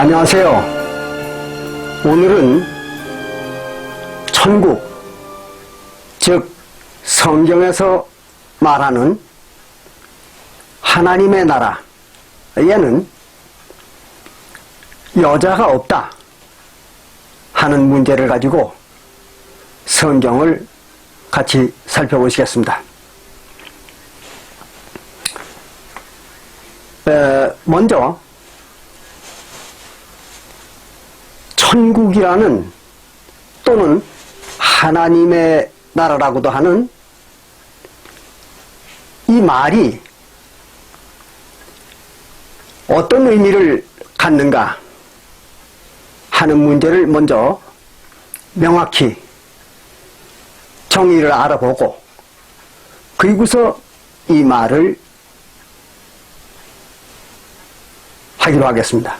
안녕하세요. 오늘은 천국, 즉 성경에서 말하는 하나님의 나라에는 여자가 없다 하는 문제를 가지고 성경을 같이 살펴보시겠습니다. 먼저 천국이라는 또는 하나님의 나라라고도 하는 이 말이 어떤 의미를 갖는가 하는 문제를 먼저 명확히 정의를 알아보고 그리고서 이 말을 하기로 하겠습니다.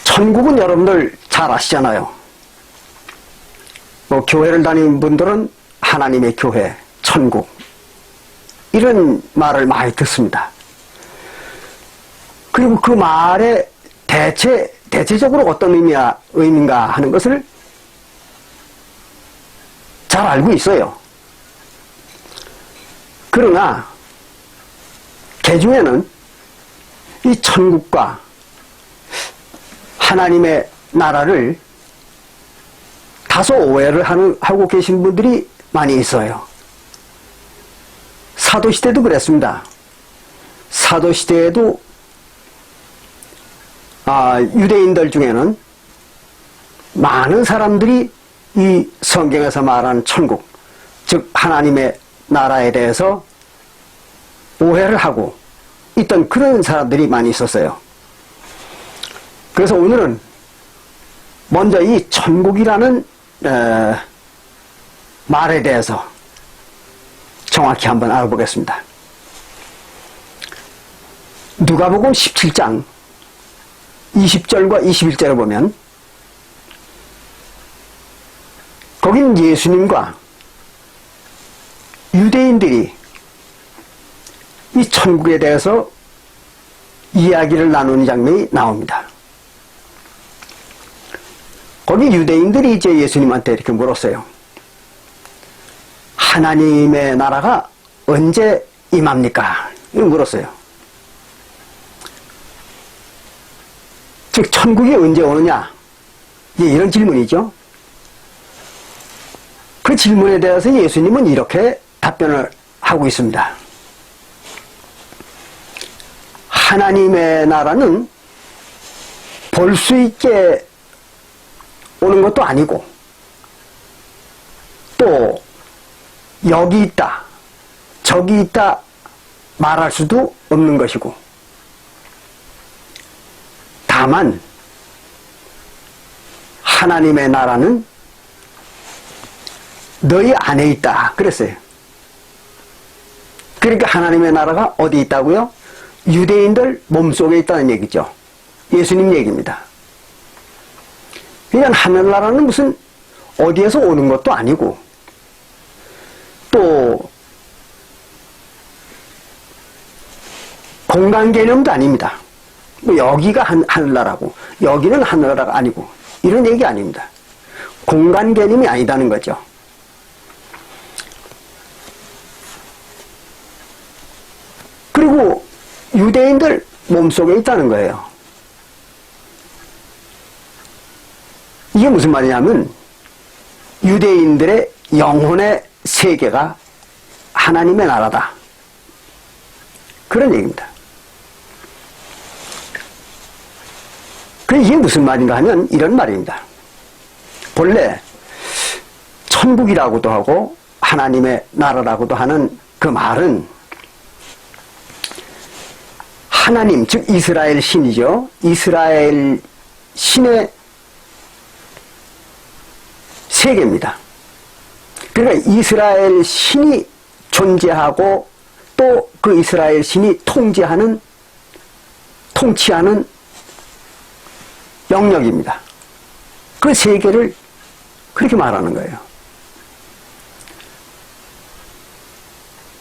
천국은 여러분들 잘 아시잖아요. 교회를 다니는 분들은 하나님의 교회, 천국 이런 말을 많이 듣습니다. 그리고 그 말의 대체적으로 어떤 의미인가 하는 것을 잘 알고 있어요. 그러나 개중에는 이 천국과 하나님의 나라를 다소 오해를 하고 계신 분들이 많이 있어요. 사도시대도 그랬습니다. 사도시대에도 유대인들 중에는 많은 사람들이 이 성경에서 말하는 천국, 즉 하나님의 나라에 대해서 오해를 하고 있던 그런 사람들이 많이 있었어요. 그래서 오늘은 먼저 이 천국이라는 말에 대해서 정확히 한번 알아보겠습니다. 누가복음 17장 20절과 21절을 보면 거긴 예수님과 유대인들이 이 천국에 대해서 이야기를 나누는 장면이 나옵니다. 거기 유대인들이 이제 예수님한테 이렇게 물었어요. 하나님의 나라가 언제 임합니까? 이렇게 물었어요. 즉 천국이 언제 오느냐? 이런 질문이죠. 그 질문에 대해서 예수님은 이렇게 답변을 하고 있습니다. 하나님의 나라는 볼 수 있게 오는 것도 아니고 또 여기 있다 저기 있다 말할 수도 없는 것이고 다만 하나님의 나라는 너희 안에 있다 그랬어요. 그러니까 하나님의 나라가 어디 있다고요? 유대인들 몸속에 있다는 얘기죠. 예수님 얘기입니다. 그냥 하늘나라는 무슨 어디에서 오는 것도 아니고 또 공간 개념도 아닙니다. 뭐 여기가 하늘나라고 여기는 하늘나라가 아니고 이런 얘기 아닙니다. 공간 개념이 아니다는 거죠. 그리고 유대인들 몸속에 있다는 거예요. 이게 무슨 말이냐면 유대인들의 영혼의 세계가 하나님의 나라다. 그런 얘기입니다. 이게 무슨 말인가 하면 이런 말입니다. 본래 천국이라고도 하고 하나님의 나라라고도 하는 그 말은 하나님, 즉 이스라엘 신이죠. 이스라엘 신의 세계입니다. 그러니까 이스라엘 신이 존재하고 또 그 이스라엘 신이 통치하는 영역입니다. 그 세계를 그렇게 말하는 거예요.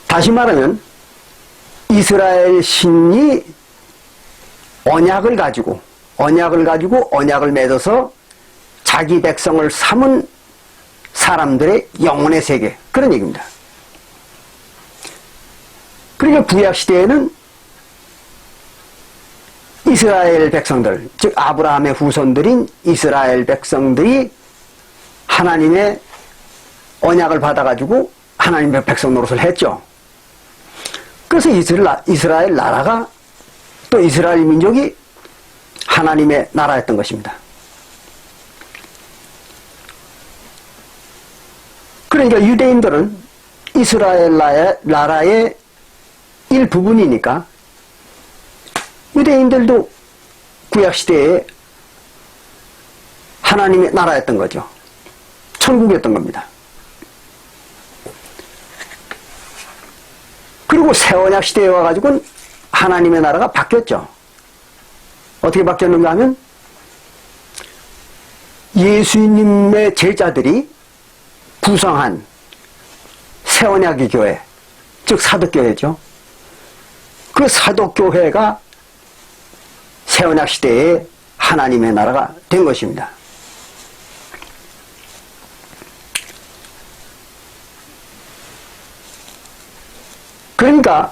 다시 말하면 이스라엘 신이 언약을 가지고 언약을 맺어서 자기 백성을 삼은 사람들의 영혼의 세계, 그런 얘기입니다. 그러니까 구약시대에는 이스라엘 백성들, 즉 아브라함의 후손들인 이스라엘 백성들이 하나님의 언약을 받아가지고 하나님의 백성 노릇을 했죠. 그래서 이스라엘 나라가, 또 이스라엘 민족이 하나님의 나라였던 것입니다. 그러니까 유대인들은 이스라엘 나라의 일부분이니까 유대인들도 구약시대에 하나님의 나라였던 거죠. 천국이었던 겁니다. 그리고 새언약 시대에 와가지고는 하나님의 나라가 바뀌었죠. 어떻게 바뀌었는가 하면 예수님의 제자들이 구성한 새언약의 교회, 즉 사도교회죠. 그 사도교회가 새언약 시대에 하나님의 나라가 된 것입니다. 그러니까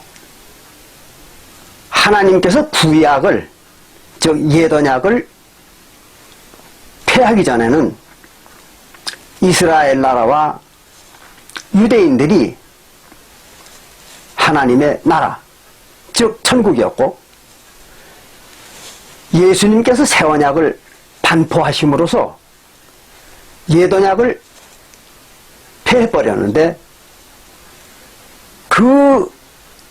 하나님께서 구약을, 즉 옛언약을 폐하기 전에는 이스라엘 나라와 유대인들이 하나님의 나라, 즉 천국이었고, 예수님께서 새언약을 반포하심으로써 옛언약을 폐해버렸는데, 그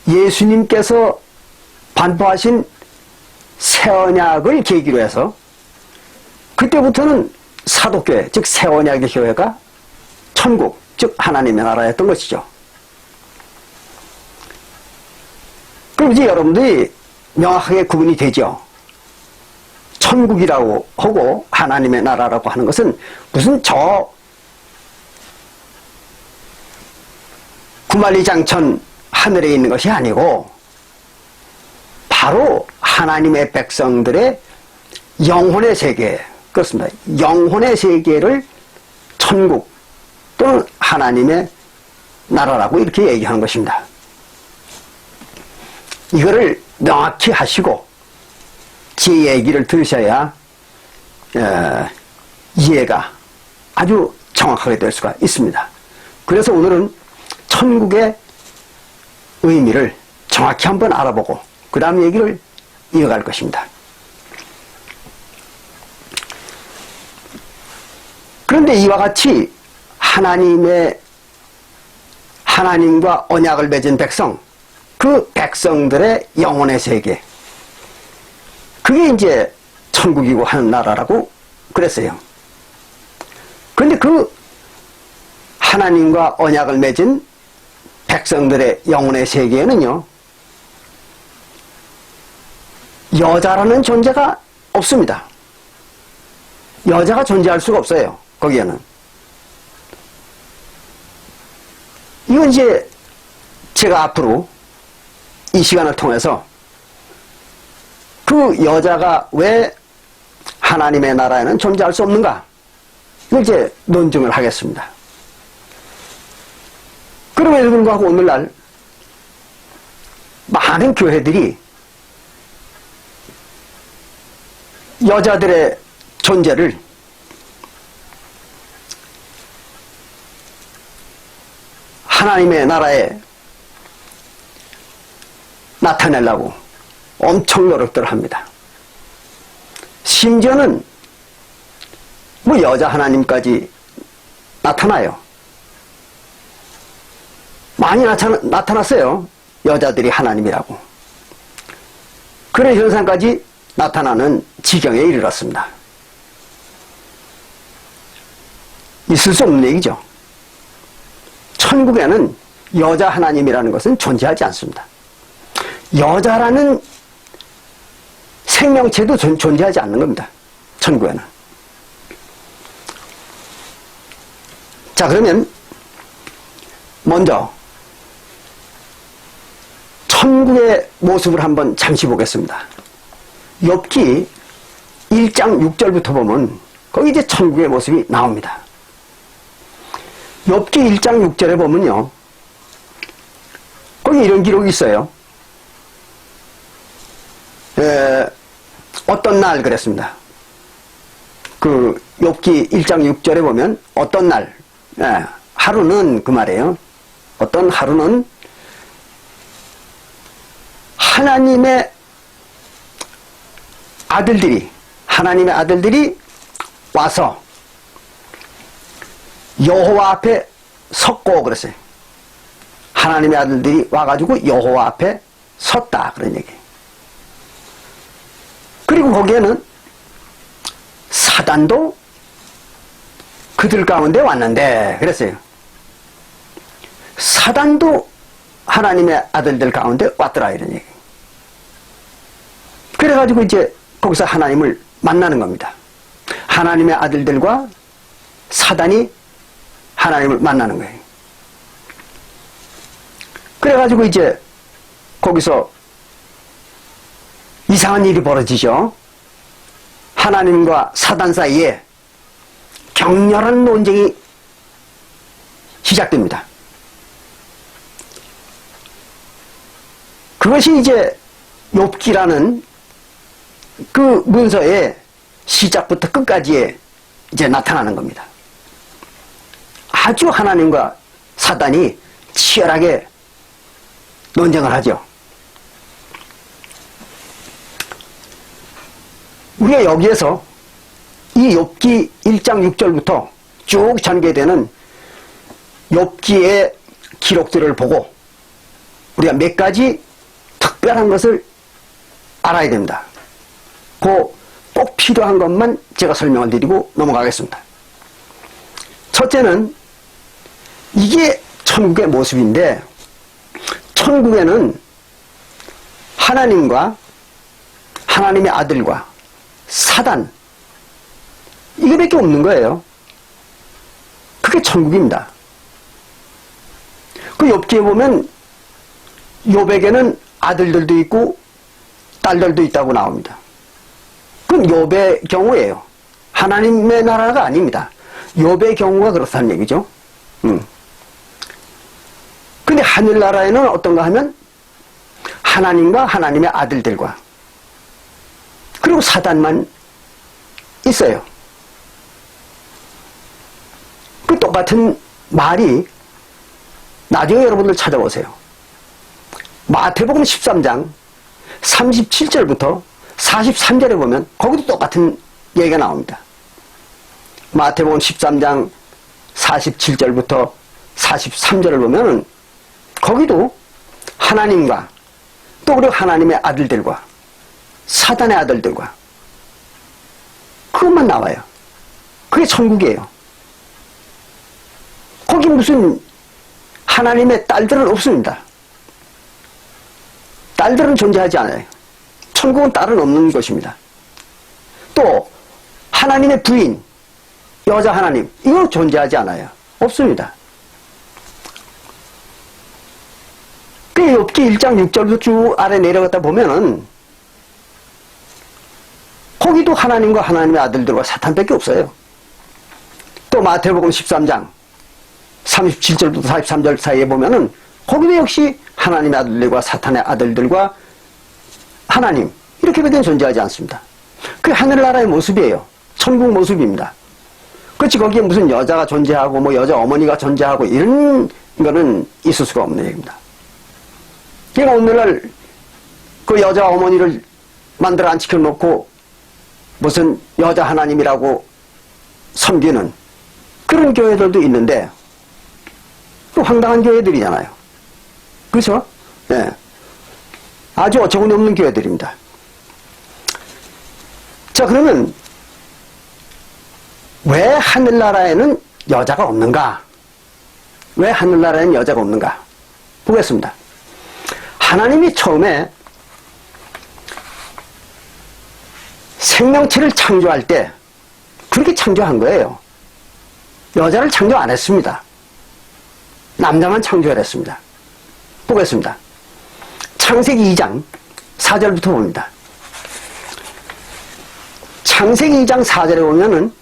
예수님께서 반포하신 새언약을 계기로 해서 그때부터는 사도교회, 즉 새언약의 교회가 천국, 즉 하나님의 나라였던 것이죠. 그럼 이제 여러분들이 명확하게 구분이 되죠. 천국이라고 하고 하나님의 나라라고 하는 것은 무슨 저 구만리장천 하늘에 있는 것이 아니고 바로 하나님의 백성들의 영혼의 세계, 그렇습니다. 영혼의 세계를 천국 또는 하나님의 나라라고 이렇게 얘기하는 것입니다. 이거를 명확히 하시고 제 얘기를 들으셔야 이해가 아주 정확하게 될 수가 있습니다. 그래서 오늘은 천국의 의미를 정확히 한번 알아보고 그 다음 얘기를 이어갈 것입니다. 그런데 이와 같이 하나님과 언약을 맺은 백성, 그 백성들의 영혼의 세계, 그게 이제 천국이고 하는 나라라고 그랬어요. 그런데 그 하나님과 언약을 맺은 백성들의 영혼의 세계에는요, 여자라는 존재가 없습니다. 여자가 존재할 수가 없어요. 거기에는. 이건 이제 제가 앞으로 이 시간을 통해서 그 여자가 왜 하나님의 나라에는 존재할 수 없는가, 이걸 이제 논증을 하겠습니다. 그럼에도 불구하고 오늘날 많은 교회들이 여자들의 존재를 하나님의 나라에 나타내려고 엄청 노력들을 합니다. 심지어는 뭐 여자 하나님까지 나타나요. 많이 나타났어요. 여자들이 하나님이라고. 그런 현상까지 나타나는 지경에 이르렀습니다. 있을 수 없는 얘기죠. 천국에는 여자 하나님이라는 것은 존재하지 않습니다. 여자라는 생명체도 존재하지 않는 겁니다. 천국에는. 자, 그러면 먼저 천국의 모습을 한번 잠시 보겠습니다. 욥기 1장 6절부터 보면 거기 이제 천국의 모습이 나옵니다. 욥기 1장 6절에 보면요, 거기 이런 기록이 있어요. 어떤 날 그랬습니다. 그 욥기 1장 6절에 보면 어떤 날, 하루는 그 말이에요. 어떤 하루는 하나님의 아들들이 와서 여호와 앞에 섰고 그랬어요. 하나님의 아들들이 와가지고 여호와 앞에 섰다 그런 얘기. 그리고 거기에는 사단도 그들 가운데 왔는데 그랬어요. 사단도 하나님의 아들들 가운데 왔더라 이런 얘기. 그래가지고 이제 거기서 하나님을 만나는 겁니다. 하나님의 아들들과 사단이 하나님을 만나는 거예요. 그래가지고 이제 거기서 이상한 일이 벌어지죠. 하나님과 사단 사이에 격렬한 논쟁이 시작됩니다. 그것이 이제 욥기라는 그 문서의 시작부터 끝까지에 이제 나타나는 겁니다. 아주 하나님과 사단이 치열하게 논쟁을 하죠. 우리가 여기에서 이 욥기 1장 6절부터 쭉 전개되는 욥기의 기록들을 보고 우리가 몇 가지 특별한 것을 알아야 됩니다. 꼭 필요한 것만 제가 설명을 드리고 넘어가겠습니다. 첫째는 이게 천국의 모습인데, 천국에는 하나님과 하나님의 아들과 사단 이거밖에 없는 거예요. 그게 천국입니다. 그 욥기에 보면 욥에게는 아들들도 있고 딸들도 있다고 나옵니다. 그건 욥의 경우예요. 하나님의 나라가 아닙니다. 욥의 경우가 그렇다는 얘기죠. 근데 하늘나라에는 어떤가 하면 하나님과 하나님의 아들들과 그리고 사단만 있어요. 그 똑같은 말이 나중에 여러분들 찾아보세요. 마태복음 13장 37절부터 43절에 보면 거기도 똑같은 얘기가 나옵니다. 마태복음 13장 47절부터 43절을 보면 거기도 하나님과 또 그리고 하나님의 아들들과 사단의 아들들과 그것만 나와요. 그게 천국이에요. 거기 무슨 하나님의 딸들은 없습니다. 딸들은 존재하지 않아요. 천국은 딸은 없는 것입니다. 또 하나님의 부인, 여자 하나님 이거 존재하지 않아요. 없습니다. 그 욥기 1장 6절도 쭉 아래 내려갔다 보면은 거기도 하나님과 하나님의 아들들과 사탄밖에 없어요. 또 마태복음 13장 37절부터 43절 사이에 보면은 거기도 역시 하나님의 아들들과 사탄의 아들들과 하나님 이렇게밖에 존재하지 않습니다. 그게 하늘나라의 모습이에요. 천국 모습입니다. 그렇지 거기에 무슨 여자가 존재하고 뭐 여자 어머니가 존재하고 이런 거는 있을 수가 없는 얘기입니다. 그러니까 오늘날 그 여자 어머니를 만들어 안 지켜놓고 무슨 여자 하나님이라고 섬기는 그런 교회들도 있는데 또 황당한 교회들이잖아요. 그렇죠? 네. 아주 어처구니 없는 교회들입니다. 자, 그러면 왜 하늘나라에는 여자가 없는가? 왜 하늘나라에는 여자가 없는가? 보겠습니다. 하나님이 처음에 생명체를 창조할 때 그렇게 창조한 거예요. 여자를 창조 안 했습니다. 남자만 창조를 했습니다. 보겠습니다. 창세기 2장 4절부터 봅니다. 창세기 2장 4절에 보면은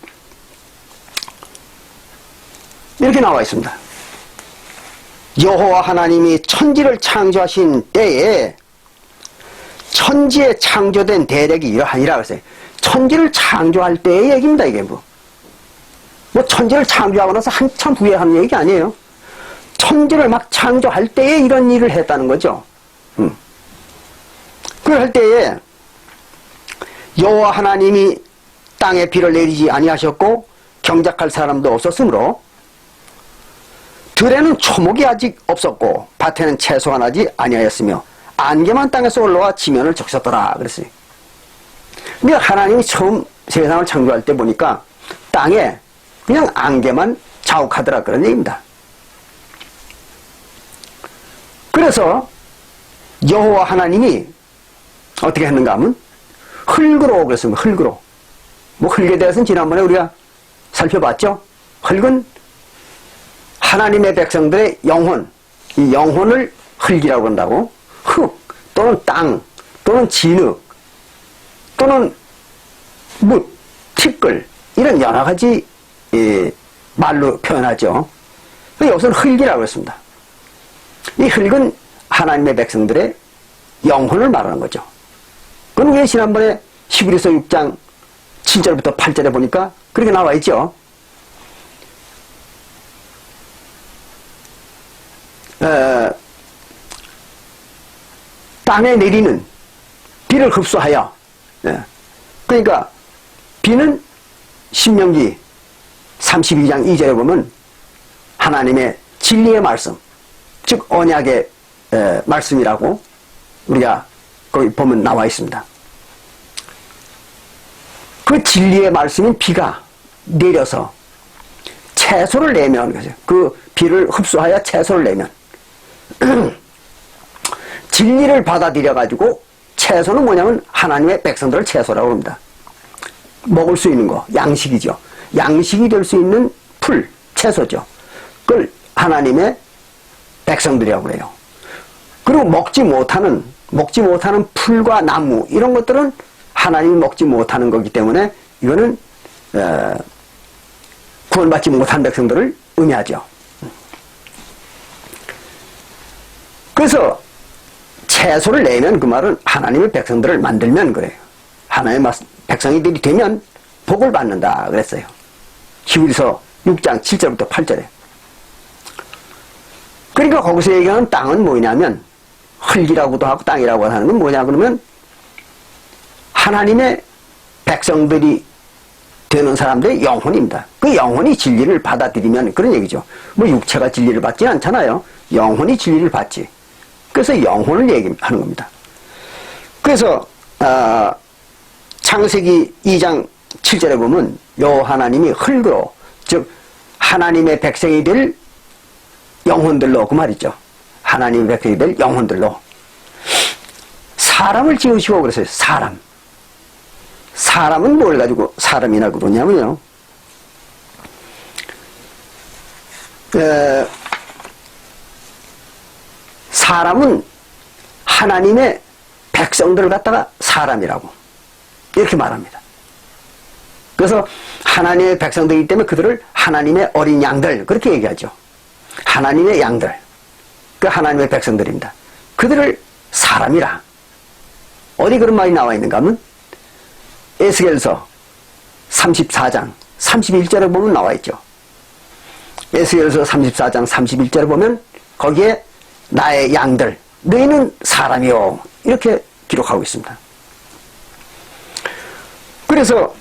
이렇게 나와 있습니다. 여호와 하나님이 천지를 창조하신 때에 천지에 창조된 대력이 이러하니라 그랬어요. 천지를 창조할 때의 얘기입니다. 이게 뭐 천지를 창조하고 나서 한참 후에 하는 얘기 아니에요. 천지를 막 창조할 때에 이런 일을 했다는 거죠. 그걸 할 때에 여호와 하나님이 땅에 비를 내리지 아니하셨고 경작할 사람도 없었으므로 들에는 초목이 아직 없었고 밭에는 채소가 나지 아니하였으며 안개만 땅에서 올라와 지면을 적셨더라 그랬어요. 근데 하나님이 처음 세상을 창조할 때 보니까 땅에 그냥 안개만 자욱하더라 그런 얘기입니다. 그래서 여호와 하나님이 어떻게 했는가 하면 흙으로 그랬습니다. 흙으로. 뭐 흙에 대해서는 지난번에 우리가 살펴봤죠. 흙은 하나님의 백성들의 영혼, 이 영혼을 흙이라고 한다고. 흙 또는 땅 또는 진흙 또는 뭇, 티끌 이런 여러 가지 말로 표현하죠. 여기서는 흙이라고 했습니다. 이 흙은 하나님의 백성들의 영혼을 말하는 거죠. 그건 왜 지난번에 히브리서 6장 7절부터 8절에 보니까 그렇게 나와 있죠. 땅에 내리는 비를 흡수하여, 그러니까 비는 신명기 32장 2절에 보면 하나님의 진리의 말씀, 즉 언약의 말씀이라고 우리가 거기 보면 나와 있습니다. 그 진리의 말씀인 비가 내려서 채소를 내면, 그 비를 흡수하여 채소를 내면 진리를 받아들여 가지고, 채소는 뭐냐면 하나님의 백성들을 채소라고 합니다. 먹을 수 있는 거, 양식이죠. 양식이 될 수 있는 풀, 채소죠. 그걸 하나님의 백성들이라고 그래요. 그리고 먹지 못하는 풀과 나무 이런 것들은 하나님이 먹지 못하는 거기 때문에 이거는 구원받지 못한 백성들을 의미하죠. 그래서 채소를 내면 그 말은 하나님의 백성들을 만들면 그래요. 하나님의 백성이들이 되면 복을 받는다 그랬어요. 히브리서 6장 7절부터 8절에. 그러니까 거기서 얘기하는 땅은 뭐냐면 흙이라고도 하고 땅이라고 하는 건 뭐냐 그러면 하나님의 백성들이 되는 사람들의 영혼입니다. 그 영혼이 진리를 받아들이면 그런 얘기죠. 뭐 육체가 진리를 받지는 않잖아요. 영혼이 진리를 받지. 그래서 영혼을 얘기하는 겁니다. 그래서 창세기 2장 7절에 보면 여호와 하나님이 흙으로, 즉 하나님의 백성이 될 영혼들로, 그 말이죠. 하나님의 백성이 될 영혼들로 사람을 지으시고 그랬어요. 사람은 뭘 가지고 사람이라고 그러냐면요, 사람은 하나님의 백성들을 갖다가 사람이라고 이렇게 말합니다. 그래서 하나님의 백성들이기 때문에 그들을 하나님의 어린 양들 그렇게 얘기하죠. 하나님의 양들, 그 하나님의 백성들입니다. 그들을 사람이라. 어디 그런 말이 나와 있는가 하면 에스겔서 34장 31절에 보면 나와 있죠. 에스겔서 34장 31절에 보면 거기에 나의 양들, 너희는 사람이요, 이렇게 기록하고 있습니다. 그래서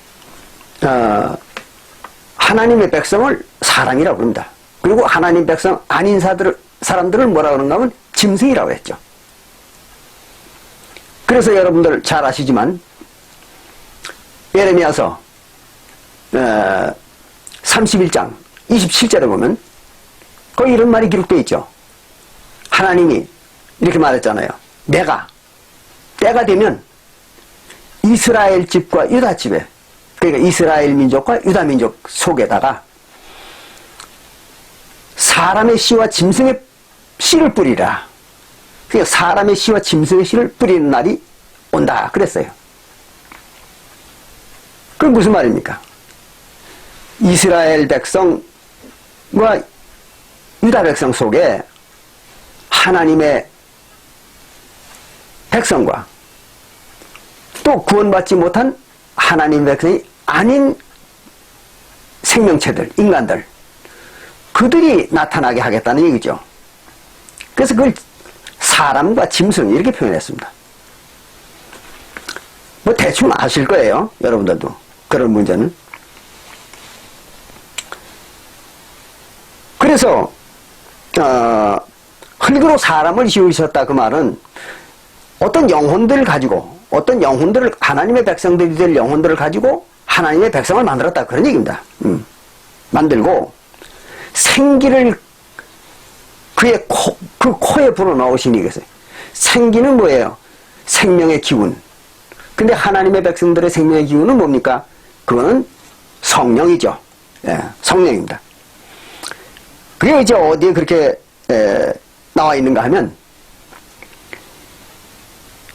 하나님의 백성을 사람이라고 부릅니다. 그리고 하나님 백성 아닌 사람들을 뭐라 그러는가 하면 짐승이라고 했죠. 그래서 여러분들 잘 아시지만 예레미야서 31장 27절에 보면 거기 이런 말이 기록되어 있죠. 하나님이 이렇게 말했잖아요. 내가 때가 되면 이스라엘 집과 유다 집에, 그러니까 이스라엘 민족과 유다 민족 속에다가 사람의 씨와 짐승의 씨를 뿌리라. 그러니까 사람의 씨와 짐승의 씨를 뿌리는 날이 온다 그랬어요. 그게 무슨 말입니까? 이스라엘 백성과 유다 백성 속에 하나님의 백성과 또 구원받지 못한 하나님의 백성이 아닌 생명체들, 인간들, 그들이 나타나게 하겠다는 얘기죠. 그래서 그걸 사람과 짐승 이렇게 표현했습니다. 뭐 대충 아실 거예요. 여러분들도 그런 문제는. 그래서 흙으로 사람을 지으셨다 그 말은 어떤 영혼들을 가지고, 어떤 영혼들을, 하나님의 백성들이 될 영혼들을 가지고 하나님의 백성을 만들었다 그런 얘기입니다. 만들고 생기를 그의 그 코에 불어넣으시니 그랬어요. 생기는 뭐예요? 생명의 기운. 근데 하나님의 백성들의 생명의 기운은 뭡니까? 그거는 성령이죠. 예, 성령입니다. 그게 이제 어디에 그렇게 나와 있는가 하면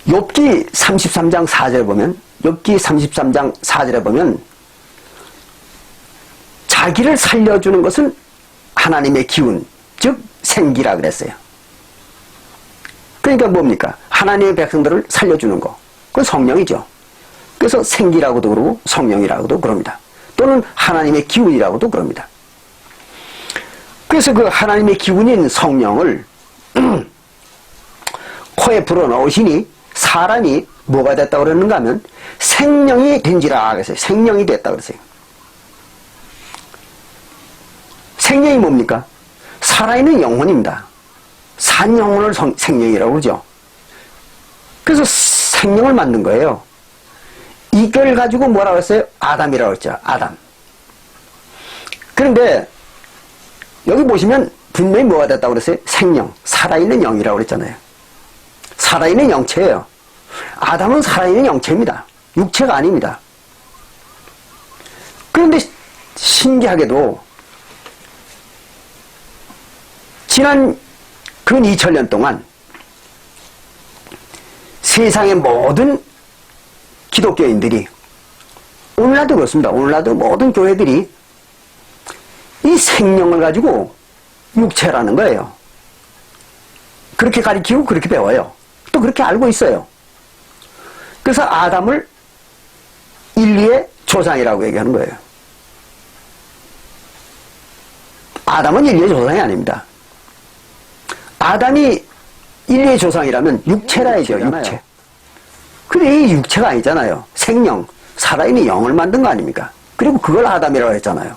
욥기 33장 4절에 보면, 욥기 33장 4절에 보면 자기를 살려주는 것은 하나님의 기운, 즉 생기라 그랬어요. 그러니까 뭡니까? 하나님의 백성들을 살려주는 거, 그건 성령이죠. 그래서 생기라고도 그러고 성령이라고도 그럽니다. 또는 하나님의 기운이라고도 그럽니다. 그래서 그 하나님의 기운인 성령을 코에 불어넣으시니 사람이 뭐가 됐다고 그랬는가 하면 생명이 된지라 그랬어요. 생명이 됐다고 그랬어요. 생명이 뭡니까? 살아있는 영혼입니다. 산 영혼을 생명이라고 그러죠. 그래서 생명을 만든 거예요. 이걸 가지고 뭐라고 했어요? 아담이라고 했죠. 아담. 그런데 여기 보시면 분명히 뭐가 됐다고 그랬어요? 생명, 살아있는 영이라고 그랬잖아요. 살아있는 영체예요. 아담은 살아있는 영체입니다. 육체가 아닙니다. 그런데 신기하게도 지난 근 2000년 동안 세상의 모든 기독교인들이, 오늘날도 그렇습니다. 오늘날도 모든 교회들이 이 생명을 가지고 육체라는 거예요. 그렇게 가르치고 그렇게 배워요. 또 그렇게 알고 있어요. 그래서 아담을 인류의 조상이라고 얘기하는 거예요. 아담은 인류의 조상이 아닙니다. 아담이 인류의 조상이라면 육체라 얘기죠. 육체. 근데 이 육체가 아니잖아요. 생명, 살아있는 영을 만든 거 아닙니까? 그리고 그걸 아담이라고 했잖아요.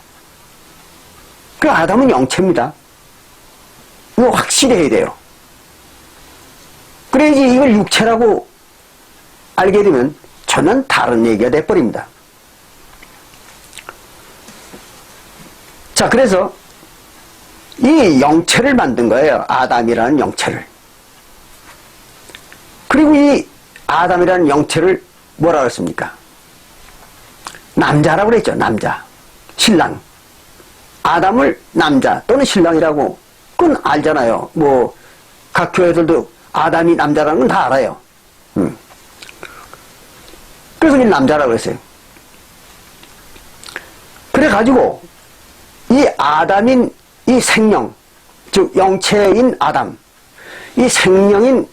그 아담은 영체입니다. 이거 확실히 해야 돼요. 그래야지 이걸 육체라고 알게 되면 전혀 다른 얘기가 돼버립니다. 자, 그래서 이 영체를 만든 거예요. 아담이라는 영체를. 그리고 이 아담이라는 영체를 뭐라고 했습니까? 남자라고 그랬죠. 남자. 신랑. 아담을 남자 또는 신랑이라고, 그건 알잖아요. 뭐 각 교회들도 아담이 남자라는 건 다 알아요. 그래서 이 남자라고 그랬어요. 그래가지고 이 아담인 이 생명, 즉 영체인 아담, 이 생명인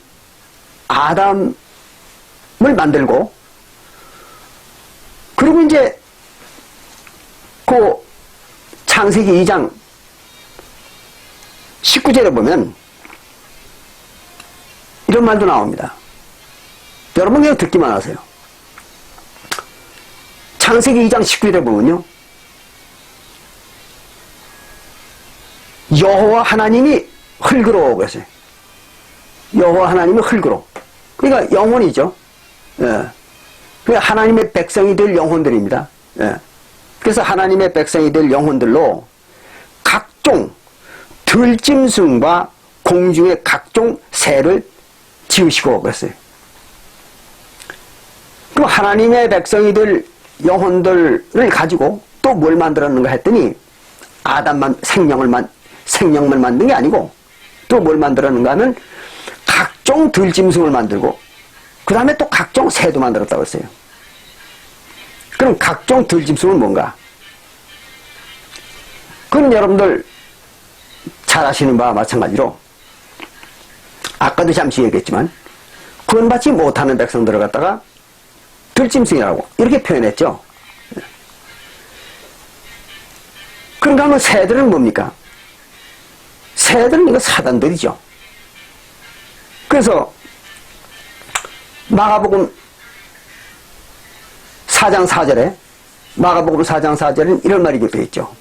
아담을 만들고, 그리고 이제 그 창세기 2장 19절에 보면 이런 말도 나옵니다. 여러분 그냥 듣기만 하세요. 창세기 2장 19절에 보면요, 여호와 하나님이 흙으로 그랬어요. 여호와 하나님이 흙으로. 그러니까 영혼이죠. 예. 그러니까 하나님의 백성이 될 영혼들입니다. 예. 그래서 하나님의 백성이 될 영혼들로 각종 들짐승과 공중의 각종 새를 지으시고 그랬어요. 그럼 하나님의 백성이 될 영혼들을 가지고 또 뭘 만들었는가 했더니 생명을 만든 게 아니고 또 뭘 만들었는가 하면 각종 각종 들짐승을 만들고 그 다음에 또 각종 새도 만들었다고 했어요. 그럼 각종 들짐승은 뭔가? 그건 여러분들 잘 아시는 바와 마찬가지로 아까도 잠시 얘기했지만 구원받지 못하는 백성들을 갖다가 들짐승이라고 이렇게 표현했죠. 그런가 하면 새들은 뭡니까? 새들은 이거 사단들이죠. 그래서 마가복음 4장 4절에 마가복음 4장 4절에는 이런 말이 되어 있죠.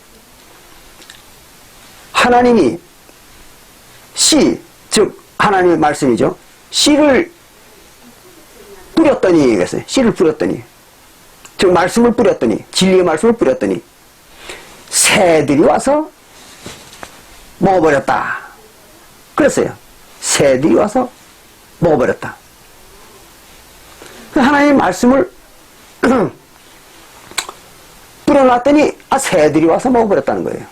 하나님이 씨, 즉 하나님의 말씀이죠. 씨를 뿌렸더니 그랬어요. 씨를 뿌렸더니, 즉 말씀을 뿌렸더니, 진리의 말씀을 뿌렸더니 새들이 와서 먹어버렸다. 그랬어요. 새들이 와서 먹어버렸다. 하나님의 말씀을 뿌려놨더니 새들이 와서 먹어버렸다는 거예요.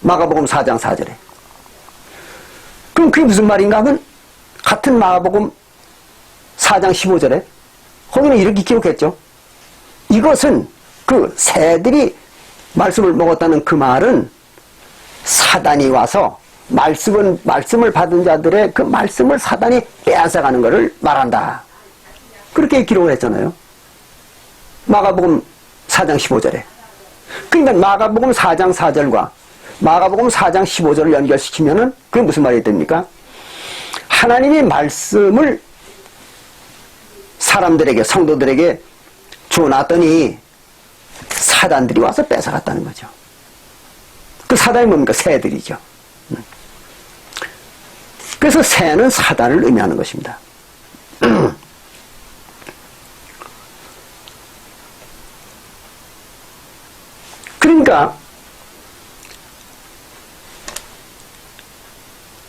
마가복음 4장 4절에. 그럼 그게 무슨 말인가 하면 같은 마가복음 4장 15절에 거기는 이렇게 기록했죠. 이것은 그 새들이 말씀을 먹었다는 그 말은 사단이 와서 말씀을 받은 자들의 그 말씀을 사단이 빼앗아가는 것을 말한다. 그렇게 기록을 했잖아요. 마가복음 4장 15절에. 그러니까 마가복음 4장 4절과 마가복음 4장 15절을 연결시키면은 그게 무슨 말이 됩니까? 하나님의 말씀을 사람들에게, 성도들에게 주어놨더니 사단들이 와서 뺏어갔다는 거죠. 그 사단이 뭡니까? 새들이죠. 그래서 새는 사단을 의미하는 것입니다. 그러니까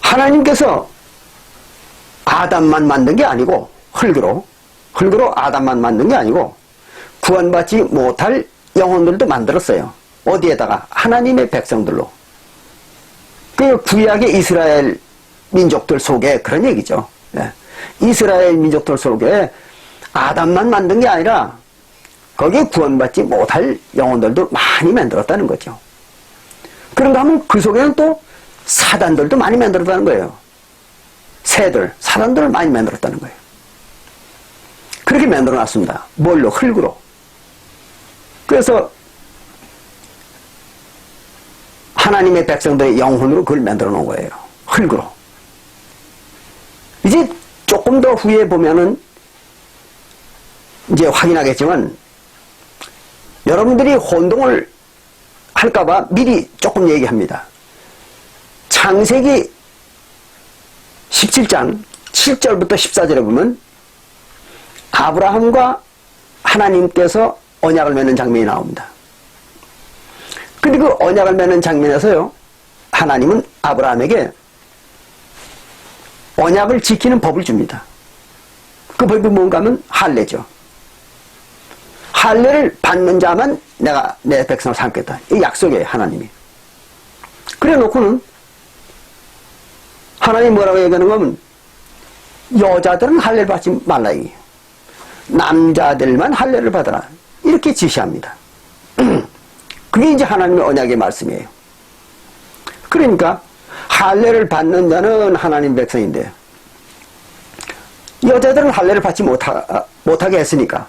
하나님께서 아담만 만든 게 아니고 흙으로 아담만 만든 게 아니고 구원받지 못할 영혼들도 만들었어요. 어디에다가? 하나님의 백성들로. 그 구약의 이스라엘 민족들 속에 그런 얘기죠. 네. 이스라엘 민족들 속에 아담만 만든 게 아니라 거기에 구원받지 못할 영혼들도 많이 만들었다는 거죠. 그런가 하면 그 속에는 또 사단들도 많이 만들었다는 거예요. 새들, 사단들을 많이 만들었다는 거예요. 그렇게 만들어 놨습니다. 뭘로? 흙으로. 그래서 하나님의 백성들의 영혼으로 그걸 만들어 놓은 거예요. 흙으로. 이제 조금 더 후에 보면은 이제 확인하겠지만 여러분들이 혼동을 할까봐 미리 조금 얘기합니다. 창세기 17장 7절부터 14절에 보면 아브라함과 하나님께서 언약을 맺는 장면이 나옵니다. 근데 그 언약을 맺는 장면에서요, 하나님은 아브라함에게 언약을 지키는 법을 줍니다. 그 법이 뭔가 하면 할례죠. 할례를 받는 자만 내가 내 백성을 삼겠다. 이 약속이에요, 하나님이. 그래 놓고는 하나님 뭐라고 얘기하는 거면 여자들은 할례를 받지 말라 이게. 남자들만 할례를 받아라. 이렇게 지시합니다. 그게 이제 하나님의 언약의 말씀이에요. 그러니까 할례를 받는 자는 하나님 백성인데 여자들은 할례를 받지 못하게 했으니까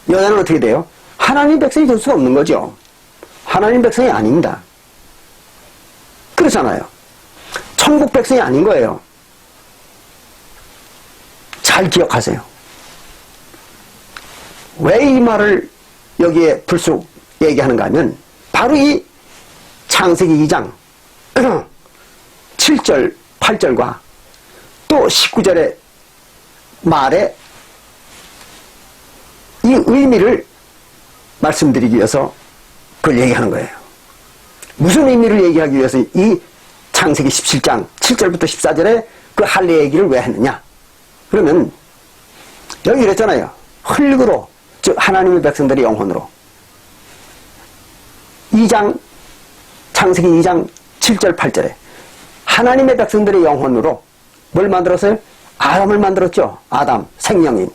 여자는 어떻게 돼요? 하나님 백성이 될 수가 없는 거죠. 하나님 백성이 아닙니다. 그렇잖아요. 천국 백성이 아닌 거예요. 잘 기억하세요. 왜 이 말을 여기에 불쑥 얘기하는가 하면 바로 이 창세기 2장 7절, 8절과 또 19절의 말에 이 의미를 말씀드리기 위해서 그걸 얘기하는 거예요. 무슨 의미를 얘기하기 위해서 이 창세기 17장 7절부터 14절에 그 할례 얘기를 왜 했느냐? 그러면 여기 이랬잖아요. 흙으로, 즉 하나님의 백성들의 영혼으로. 2장 창세기 2장 7절 8절에 하나님의 백성들의 영혼으로 뭘 만들었어요? 아담을 만들었죠. 아담, 생명인.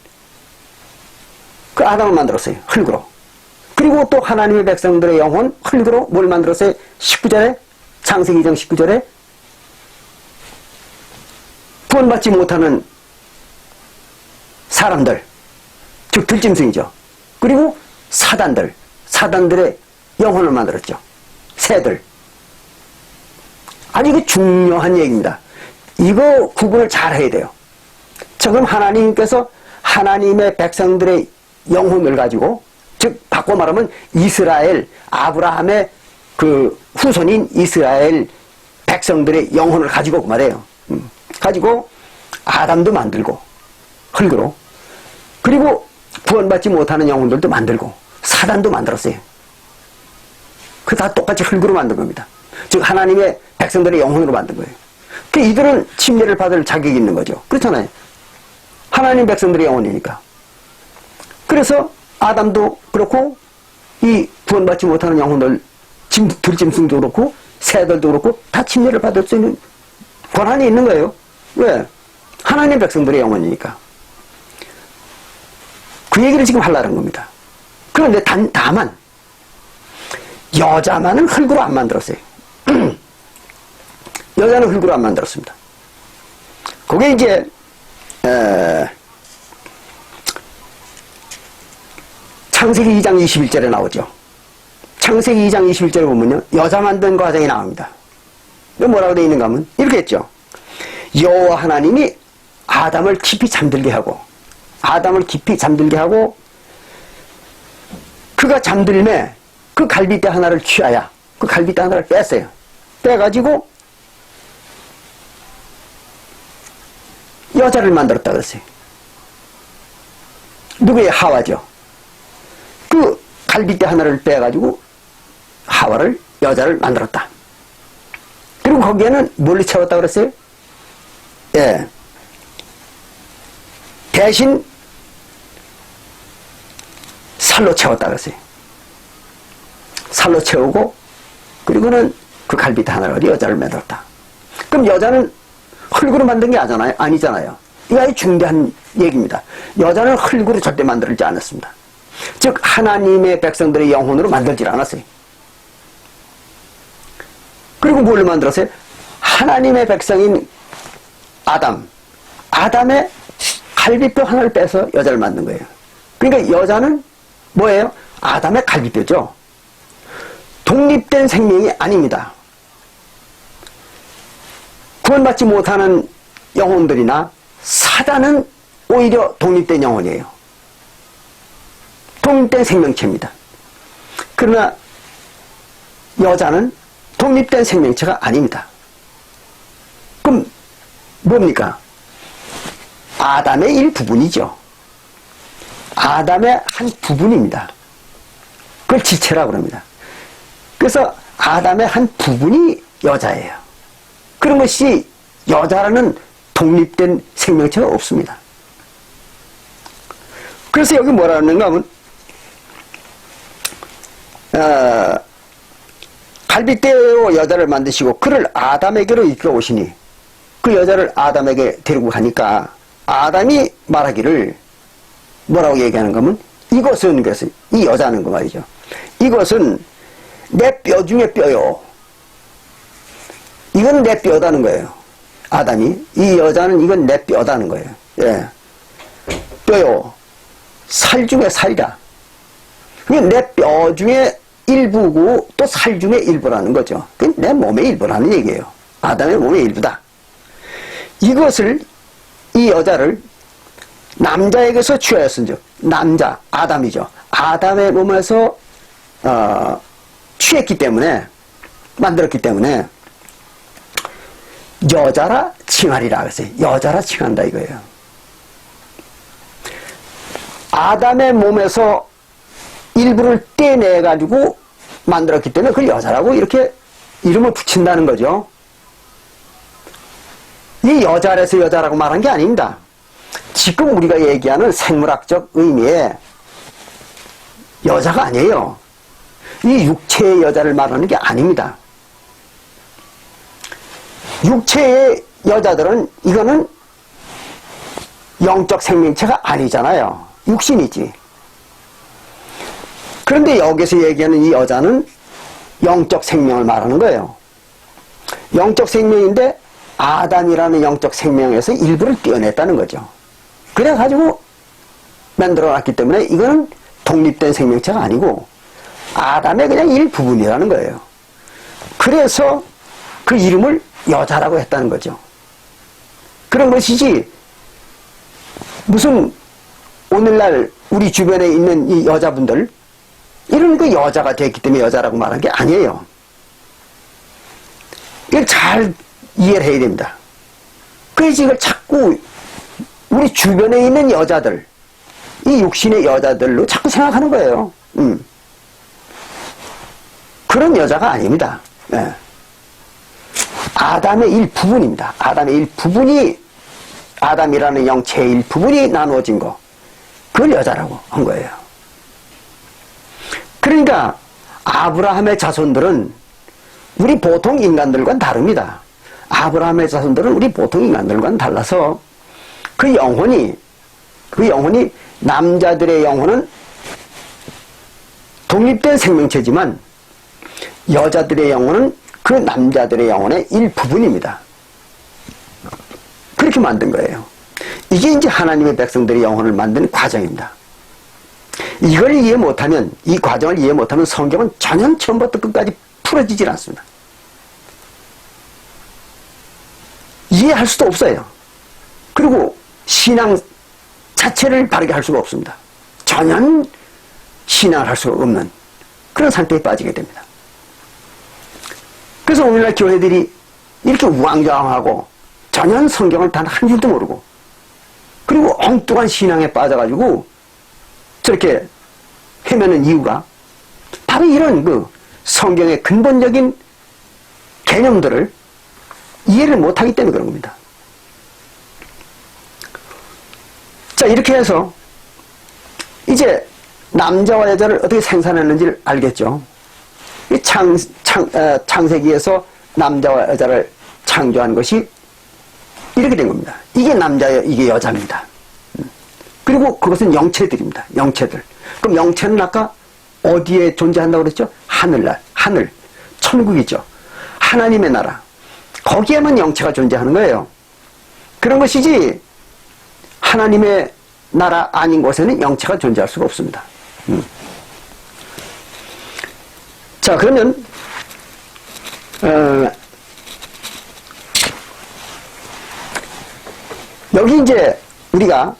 그 아담을 만들었어요. 흙으로. 그리고 또 하나님의 백성들의 영혼, 흙으로 뭘 만들었어요? 19절에, 창세기 2장 19절에 구원받지 못하는 사람들, 즉 들짐승이죠. 그리고 사단들의 영혼을 만들었죠. 새들. 아주 이거 중요한 얘기입니다. 이거 구분을 잘 해야 돼요. 지금 하나님께서 하나님의 백성들의 영혼을 가지고, 즉 바꿔 말하면 이스라엘, 아브라함의 그 후손인 이스라엘 백성들의 영혼을 가지고 그 말이에요. 가지고 아담도 만들고 흙으로, 그리고 구원받지 못하는 영혼들도 만들고 사단도 만들었어요. 그 다 똑같이 흙으로 만든 겁니다. 즉 하나님의 백성들의 영혼으로 만든 거예요. 그 이들은 침례를 받을 자격이 있는 거죠. 그렇잖아요. 하나님 백성들의 영혼이니까. 그래서 아담도 그렇고 이 구원받지 못하는 영혼들, 들짐승도 그렇고 새들도 그렇고 다 침례를 받을 수 있는 권한이 있는 거예요. 왜? 하나님 백성들의 영혼이니까. 그 얘기를 지금 하려는 겁니다. 그런데 다만 여자만은 흙으로 안 만들었어요. 여자는 흙으로 안 만들었습니다. 그게 이제 창세기 2장 21절에 나오죠. 창세기 2장 21절에 보면요, 여자 만든 과정이 나옵니다. 뭐라고 되어 있는가 하면 이렇게 했죠. 여호와 하나님이 아담을 깊이 잠들게 하고, 그가 잠들매 그 갈빗대 하나를 취하여 그 갈빗대 하나를 뺐어요. 빼가지고 여자를 만들었다 그랬어요. 누구의? 하와죠. 그 갈빗대 하나를 빼가지고 하와를, 여자를 만들었다. 그리고 거기에는 뭘로 채웠다 그랬어요? 예. 대신 살로 채웠다 그랬어요. 살로 채우고, 그리고는 그 갈빗대 하나를 여자를 만들었다. 그럼 여자는 흙으로 만든 게 아니잖아요. 이거 아주 중대한 얘기입니다. 여자는 흙으로 절대 만들지 않았습니다. 즉 하나님의 백성들의 영혼으로 만들지 않았어요. 그리고 뭘로 만들었어요? 하나님의 백성인 아담의 갈빗뼈 하나를 빼서 여자를 만든 거예요. 그러니까 여자는 뭐예요? 아담의 갈빗뼈죠. 독립된 생명이 아닙니다. 구원받지 못하는 영혼들이나 사단은 오히려 독립된 영혼이에요. 독립된 생명체입니다. 그러나 여자는 독립된 생명체가 아닙니다. 그럼 뭡니까? 아담의 일부분이죠. 아담의 한 부분입니다. 그걸 지체라고 합니다. 그래서 아담의 한 부분이 여자예요. 그런 것이 여자라는 독립된 생명체가 없습니다. 그래서 여기 뭐라 하는가 하면 갈빗대로 여자를 만드시고 그를 아담에게로 이끌어 오시니, 그 여자를 아담에게 데리고 가니까 아담이 말하기를 뭐라고 얘기하는가 하면 이것은, 그래서 이 여자는 그 말이죠. 이것은 내 뼈 중에 뼈요. 이건 내 뼈다는 거예요. 아담이, 이 여자는 이건 내 뼈다는 거예요. 예. 뼈요. 살 중에 살이다. 그게 내 뼈 중에 일부고 또 살 중에 일부라는 거죠. 그게 내 몸의 일부라는 얘기예요. 아담의 몸의 일부다. 이것을, 이 여자를 남자에게서 취하였은즉, 남자, 아담이죠. 아담의 몸에서 취했기 때문에, 만들었기 때문에 여자라 칭하리라 그랬어요. 여자라 칭한다 이거예요. 아담의 몸에서 일부를 떼내가지고 만들었기 때문에 그걸 여자라고 이렇게 이름을 붙인다는 거죠. 이 여자라서 여자라고 말한 게 아닙니다. 지금 우리가 얘기하는 생물학적 의미의 여자가 아니에요. 이 육체의 여자를 말하는 게 아닙니다. 육체의 여자들은 이거는 영적 생명체가 아니잖아요. 육신이지. 그런데 여기서 얘기하는 이 여자는 영적 생명을 말하는 거예요. 영적 생명인데 아담이라는 영적 생명에서 일부를 떼어냈다는 거죠. 그래가지고 만들어놨기 때문에 이거는 독립된 생명체가 아니고 아담의 그냥 일부분이라는 거예요. 그래서 그 이름을 여자라고 했다는 거죠. 그런 것이지 무슨 오늘날 우리 주변에 있는 이 여자분들 이런 그 여자가 됐기 때문에 여자라고 말한 게 아니에요. 이걸 잘 이해를 해야 됩니다. 그래서 이걸 자꾸 우리 주변에 있는 여자들, 이 육신의 여자들로 자꾸 생각하는 거예요. 그런 여자가 아닙니다. 네. 아담의 일부분입니다. 아담의 일부분이, 아담이라는 영체의 일부분이 나누어진 거, 그걸 여자라고 한 거예요. 그러니까 아브라함의 자손들은 우리 보통 인간들과는 다릅니다. 아브라함의 자손들은 우리 보통 인간들과는 달라서 그 영혼이 남자들의 영혼은 독립된 생명체지만 여자들의 영혼은 그 남자들의 영혼의 일부분입니다. 그렇게 만든 거예요. 이게 이제 하나님의 백성들의 영혼을 만드는 과정입니다. 이걸 이해 못하면, 이 과정을 이해 못하면 성경은 전혀 처음부터 끝까지 풀어지질 않습니다. 이해할 수도 없어요. 그리고 신앙 자체를 바르게 할 수가 없습니다. 전혀 신앙을 할 수가 없는 그런 상태에 빠지게 됩니다. 그래서 오늘날 교회들이 이렇게 우왕좌왕하고 전혀 성경을 단 한 줄도 모르고 그리고 엉뚱한 신앙에 빠져가지고 저렇게 헤매는 이유가 바로 이런 그 성경의 근본적인 개념들을 이해를 못하기 때문에 그런 겁니다. 자, 이렇게 해서 이제 남자와 여자를 어떻게 생산했는지를 알겠죠. 이 창세기에서 남자와 여자를 창조한 것이 이렇게 된 겁니다. 이게 남자예요, 이게 여자입니다. 그리고 그것은 영체들입니다. 영체들. 그럼 영체는 아까 어디에 존재한다고 그랬죠? 하늘, 천국이죠. 하나님의 나라. 거기에만 영체가 존재하는 거예요. 그런 것이지 하나님의 나라 아닌 곳에는 영체가 존재할 수가 없습니다. 자, 그러면 여기 이제 우리가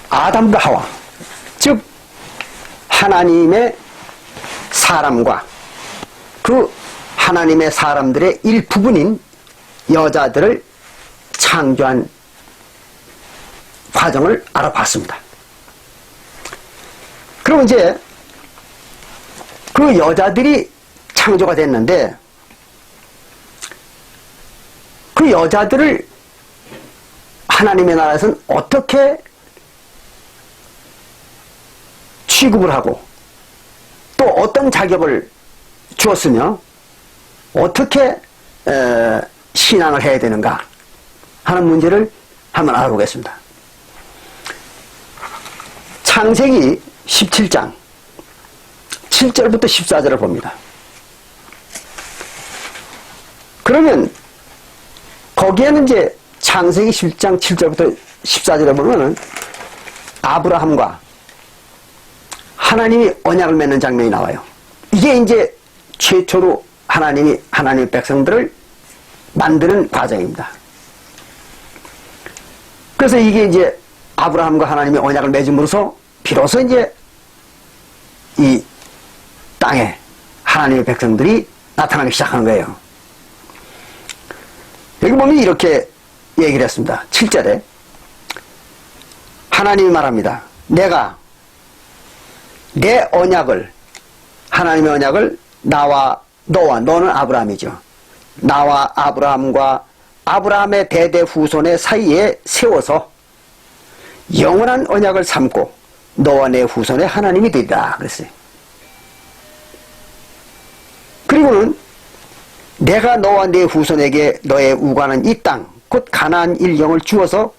아담과 하와, 즉 하나님의 사람과 그 하나님의 사람들의 일부분인 여자들을 창조한 과정을 알아봤습니다. 그럼 이제 그 여자들이 창조가 됐는데 그 여자들을 하나님의 나라에서는 어떻게 취급을 하고 또 어떤 자격을 주었으며 어떻게 신앙을 해야 되는가 하는 문제를 한번 알아보겠습니다. 창세기 17장 7절부터 14절을 봅니다. 그러면 거기에는 이제 창세기 17장 7절부터 14절에 보면은 아브라함과 하나님이 언약을 맺는 장면이 나와요. 이게 이제 최초로 하나님의 백성들을 만드는 과정입니다. 그래서 이게 이제 아브라함과 하나님의 언약을 맺음으로써 비로소 이제 이 땅에 하나님의 백성들이 나타나기 시작하는 거예요. 여기 보면 이렇게 얘기를 했습니다. 7절에 하나님이 말합니다. 내가 내 언약을, 하나님의 언약을 너와 너는 아브라함이죠. 나와 아브라함과 아브라함의 대대 후손의 사이에 세워서 영원한 언약을 삼고 너와 내 후손의 하나님이 되리라 그랬어요. 그리고는 내가 너와 네 후손에게 너의 우관한 이 땅 곧 가나안 일경을 주어서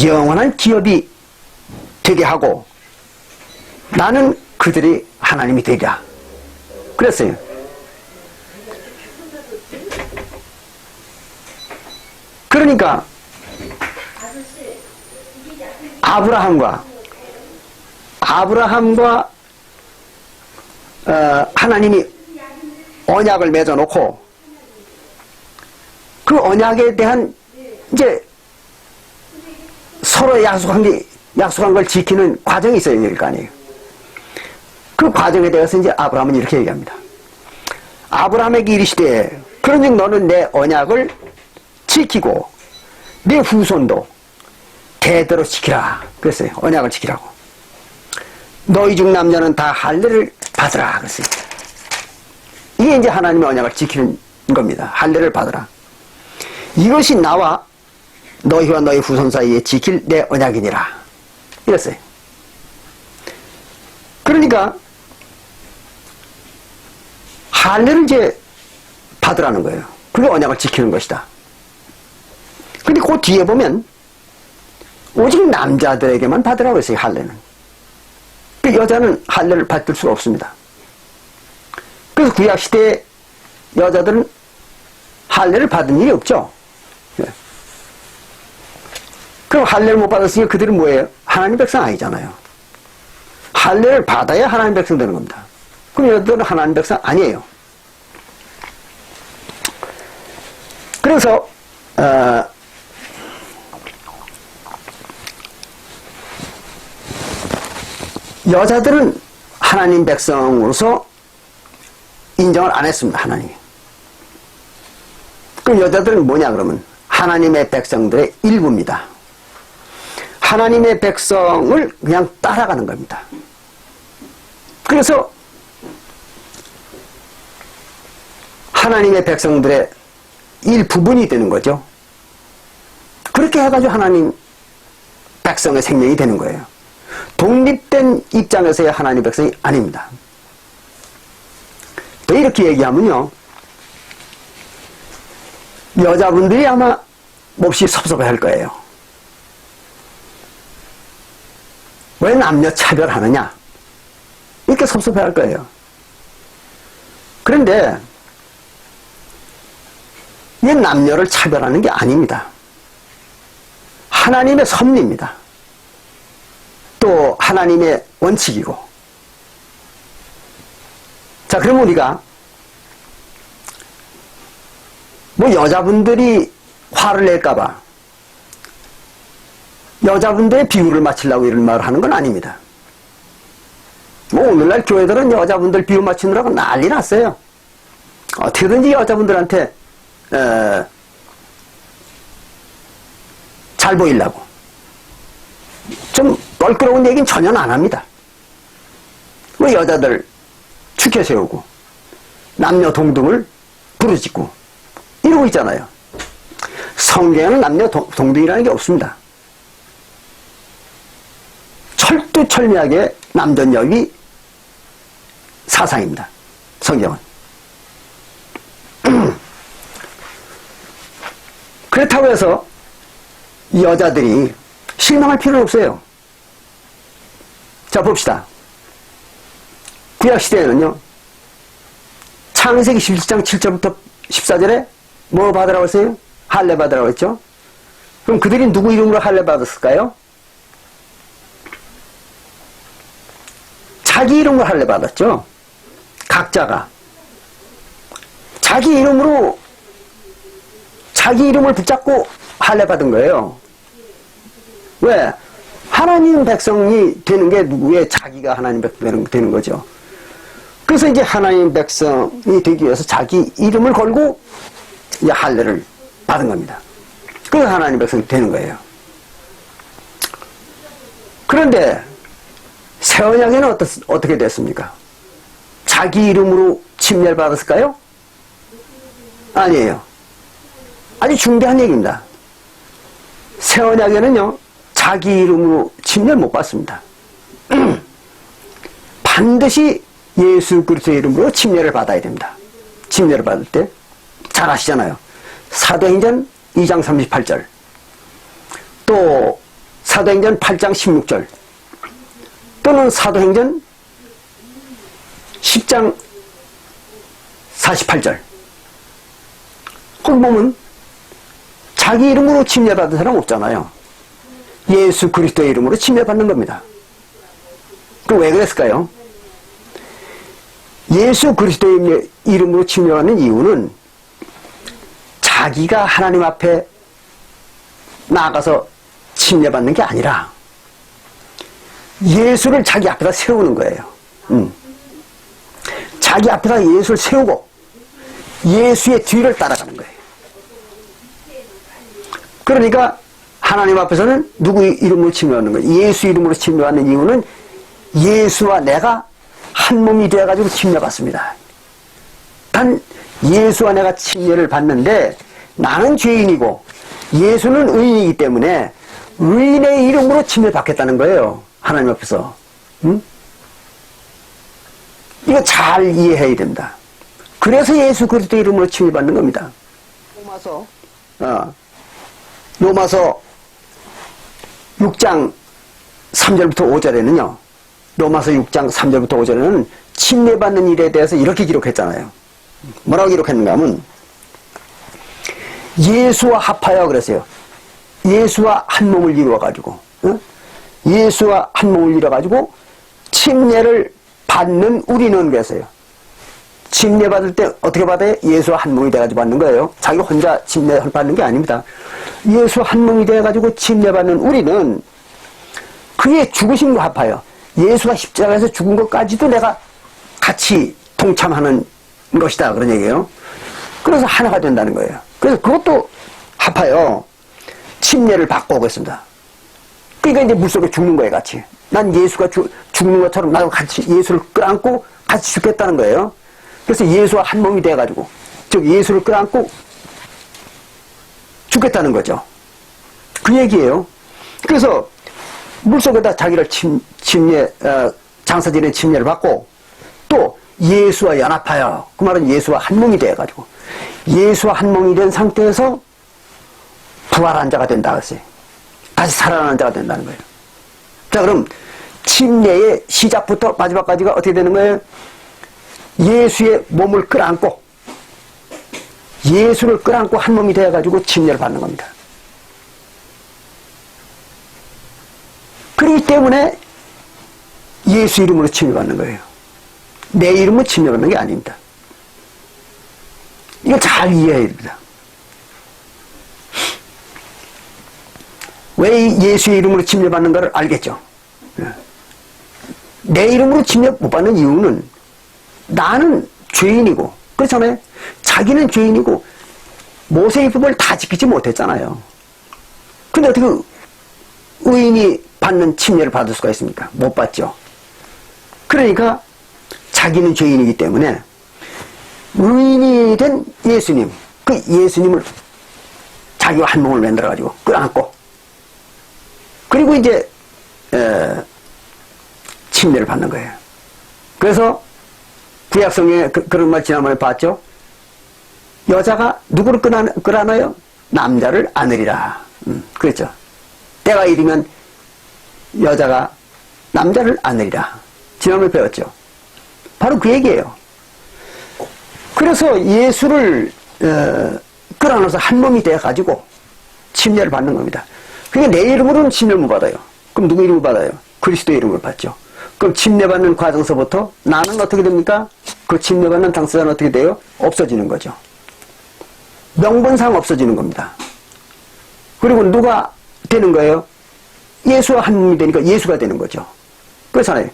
영원한 기업이 되게 하고 나는 그들이 하나님이 되리라 그랬어요. 그러니까 아브라함과 하나님이 언약을 맺어놓고 그 언약에 대한 이제 서로 약속한 걸 지키는 과정이 있어야 될 거 아니에요. 그 과정에 대해서 이제 아브라함은 이렇게 얘기합니다. 아브라함에게 이르시되 그런즉 너는 내 언약을 지키고 내 후손도 대대로 지키라 그랬어요. 언약을 지키라고. 너희 중 남녀는 다 할례를 받으라 그랬어요. 이게 이제 하나님의 언약을 지키는 겁니다. 할례를 받으라. 이것이 나와 너희와 너희 후손 사이에 지킬 내 언약이니라 이랬어요. 그러니까 할례를 이제 받으라는 거예요. 그게 언약을 지키는 것이다. 근데 그 뒤에 보면 오직 남자들에게만 받으라고 했어요. 할례는. 그 여자는 할례를 받을 수가 없습니다. 그래서 구약시대에 여자들은 할례를 받은 일이 없죠. 네. 그럼 할례를 못 받았으니 그들은 뭐예요? 하나님 백성 아니잖아요. 할례를 받아야 하나님 백성 되는 겁니다. 그럼 여자들은 하나님 백성 아니에요. 그래서 여자들은 하나님 백성으로서 인정을 안 했습니다. 하나님이. 그럼 여자들은 뭐냐 그러면 하나님의 백성들의 일부입니다. 하나님의 백성을 그냥 따라가는 겁니다. 그래서 하나님의 백성들의 일부분이 되는 거죠. 그렇게 해가지고 하나님 백성의 생명이 되는 거예요. 독립된 입장에서의 하나님 백성이 아닙니다. 또 이렇게 얘기하면요, 여자분들이 아마 몹시 섭섭해할 거예요. 왜 남녀 차별하느냐? 이렇게 섭섭해할 거예요. 그런데 이 남녀를 차별하는 게 아닙니다. 하나님의 섭리입니다. 또 하나님의 원칙이고. 자, 그럼 우리가 뭐 여자분들이 화를 낼까봐 여자분들의 비유를 맞추려고 이런 말을 하는 건 아닙니다. 뭐 오늘날 교회들은 여자분들 비유 맞추느라고 난리 났어요. 어떻게든지 여자분들한테 잘 보이려고 좀 껄끄러운 얘기는 전혀 안 합니다. 뭐 여자들 축해 세우고 남녀 동등을 부르짖고 이러고 있잖아요. 성경에는 남녀 동등이라는 게 없습니다. 철두철미하게 남전여비 사상입니다. 성경은. 그렇다고 해서 여자들이 실망할 필요는 없어요. 자, 봅시다. 구약시대에는요, 창세기 17장 7절부터 14절에 뭐 받으라고 했어요? 할례 받으라고 했죠? 그럼 그들이 누구 이름으로 할례 받았을까요? 자기 이름으로 할례 받았죠? 각자가. 자기 이름을 붙잡고 할례 받은 거예요. 왜? 하나님 백성이 되는 게 누구의 자기가 하나님 백성이 되는 거죠. 그래서 이제 하나님 백성이 되기 위해서 자기 이름을 걸고 이제 할례를 받은 겁니다. 그래서 하나님 백성이 되는 거예요. 그런데 새 언약에는 어떻게 됐습니까? 자기 이름으로 침례를 받았을까요? 아니에요. 아주 중대한 얘기입니다. 새 언약에는요, 자기 이름으로 침례를 못 받습니다. 반드시 예수 그리스도의 이름으로 침례를 받아야 됩니다. 침례를 받을 때 잘 아시잖아요. 사도행전 2장 38절, 또 사도행전 8장 16절, 또는 사도행전 10장 48절. 거기 보면 자기 이름으로 침례받은 사람 없잖아요. 예수 그리스도의 이름으로 침례받는 겁니다. 그 왜 그랬을까요? 예수 그리스도의 이름으로 침례받는 이유는 자기가 하나님 앞에 나아가서 침례받는 게 아니라 예수를 자기 앞에다 세우는 거예요. 자기 앞에다 예수를 세우고 예수의 뒤를 따라가는 거예요. 그러니까 하나님 앞에서는 누구 이름으로 침례받는 거예요? 예수 이름으로 침례받는 이유는 예수와 내가 한 몸이 되어가지고 침례받습니다. 단 예수와 내가 침례를 받는데 나는 죄인이고 예수는 의인이기 때문에 의인의 이름으로 침례받겠다는 거예요. 하나님 앞에서. 이거 잘 이해해야 됩니다. 그래서 예수 그리스도 이름으로 침례받는 겁니다. 로마서 6장 3절부터 5절에는요. 로마서 6장 3절부터 5절에는 침례받는 일에 대해서 이렇게 기록했잖아요. 뭐라고 기록했는가 하면 예수와 합하여 그랬어요. 예수와 한 몸을 이루어가지고 예수와 한 몸을 이루어가지고 침례를 받는 우리는 그랬어요. 침례 받을 때 어떻게 받아요? 예수와 한 몸이 돼가지고 받는 거예요. 자기 혼자 침례 받는 게 아닙니다. 예수 한 몸이 돼가지고 침례 받는 우리는 그의 죽으심과 합하여 예수가 십자가에서 죽은 것까지도 내가 같이 동참하는 것이다 그런 얘기예요. 그래서 하나가 된다는 거예요. 그래서 그것도 합하여 침례를 받고 오겠습니다. 그러니까 이제 물속에 죽는 거예요, 같이. 난 예수가 죽는 것처럼 나도 같이 예수를 끌어안고 같이 죽겠다는 거예요. 그래서 예수와 한 몸이 돼가지고, 즉 예수를 끌어안고 죽겠다는 거죠. 그 얘기예요. 그래서 물속에다 자기를 장사진의 침례를 받고 또 예수와 연합하여, 그 말은 예수와 한 몸이 돼가지고 예수와 한 몸이 된 상태에서 부활한 자가 된다 그랬어요. 다시 살아나는 자가 된다는 거예요. 자, 그럼 침례의 시작부터 마지막까지가 어떻게 되는 거예요? 예수의 몸을 끌어안고 예수를 끌어안고 한 몸이 되어가지고 침례를 받는 겁니다. 그렇기 때문에 예수 이름으로 침례받는 거예요. 내 이름으로 침례받는 게 아닙니다. 이거 잘 이해해야 됩니다. 왜 예수의 이름으로 침례받는가를 알겠죠? 내 이름으로 침례 못 받는 이유는 나는 죄인이고, 그렇잖아요. 자기는 죄인이고 모세의 법을 다 지키지 못했잖아요. 근데 어떻게 의인이 받는 침례를 받을 수가 있습니까? 못 받죠. 그러니까 자기는 죄인이기 때문에 의인이 된 예수님, 그 예수님을 자기와 한 몸을 만들어가지고 끌어안고, 그리고 이제 침례를 받는 거예요. 그래서 구약성경에 그런 말 지난번에 봤죠? 여자가 누구를 끌어안아요? 남자를 안으리라. 그랬죠. 때가 이르면 여자가 남자를 안으리라. 지난번에 배웠죠. 바로 그 얘기예요. 그래서 예수를 끌어안아서 한 몸이 되어가지고 침례를 받는 겁니다. 그러니까 내 이름으로는 침례를 못 받아요. 그럼 누구 이름을 받아요? 그리스도 이름을 받죠. 그럼 침례받는 과정서부터 나는 어떻게 됩니까? 그 침례받는 당사자는 어떻게 돼요? 없어지는 거죠. 명분상 없어지는 겁니다. 그리고 누가 되는 거예요? 예수와 한 몸이 되니까 예수가 되는 거죠. 그렇잖아요.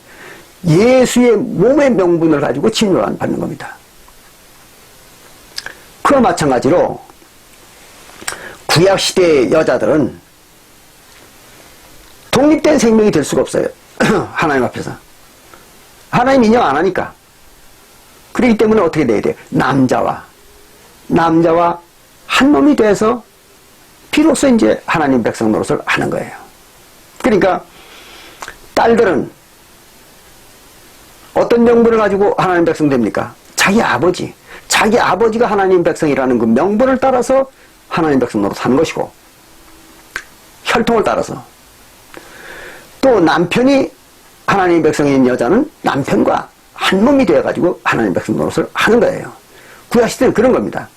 예수의 몸의 명분을 가지고 침례를 받는 겁니다. 그와 마찬가지로 구약시대의 여자들은 독립된 생명이 될 수가 없어요. 하나님 앞에서. 하나님 인정 안 하니까. 그렇기 때문에 어떻게 돼야 돼요? 남자와 한 몸이 돼서 비로소 이제 하나님 백성 노릇을 하는 거예요. 그러니까 딸들은 어떤 명분을 가지고 하나님 백성 됩니까? 자기 아버지, 자기 아버지가 하나님 백성이라는 그 명분을 따라서 하나님 백성으로 사는 것이고, 혈통을 따라서 또 남편이 하나님 백성인 여자는 남편과 한 몸이 되어가지고 하나님 백성 노릇을 하는 거예요. 구약시대는 그런 겁니다.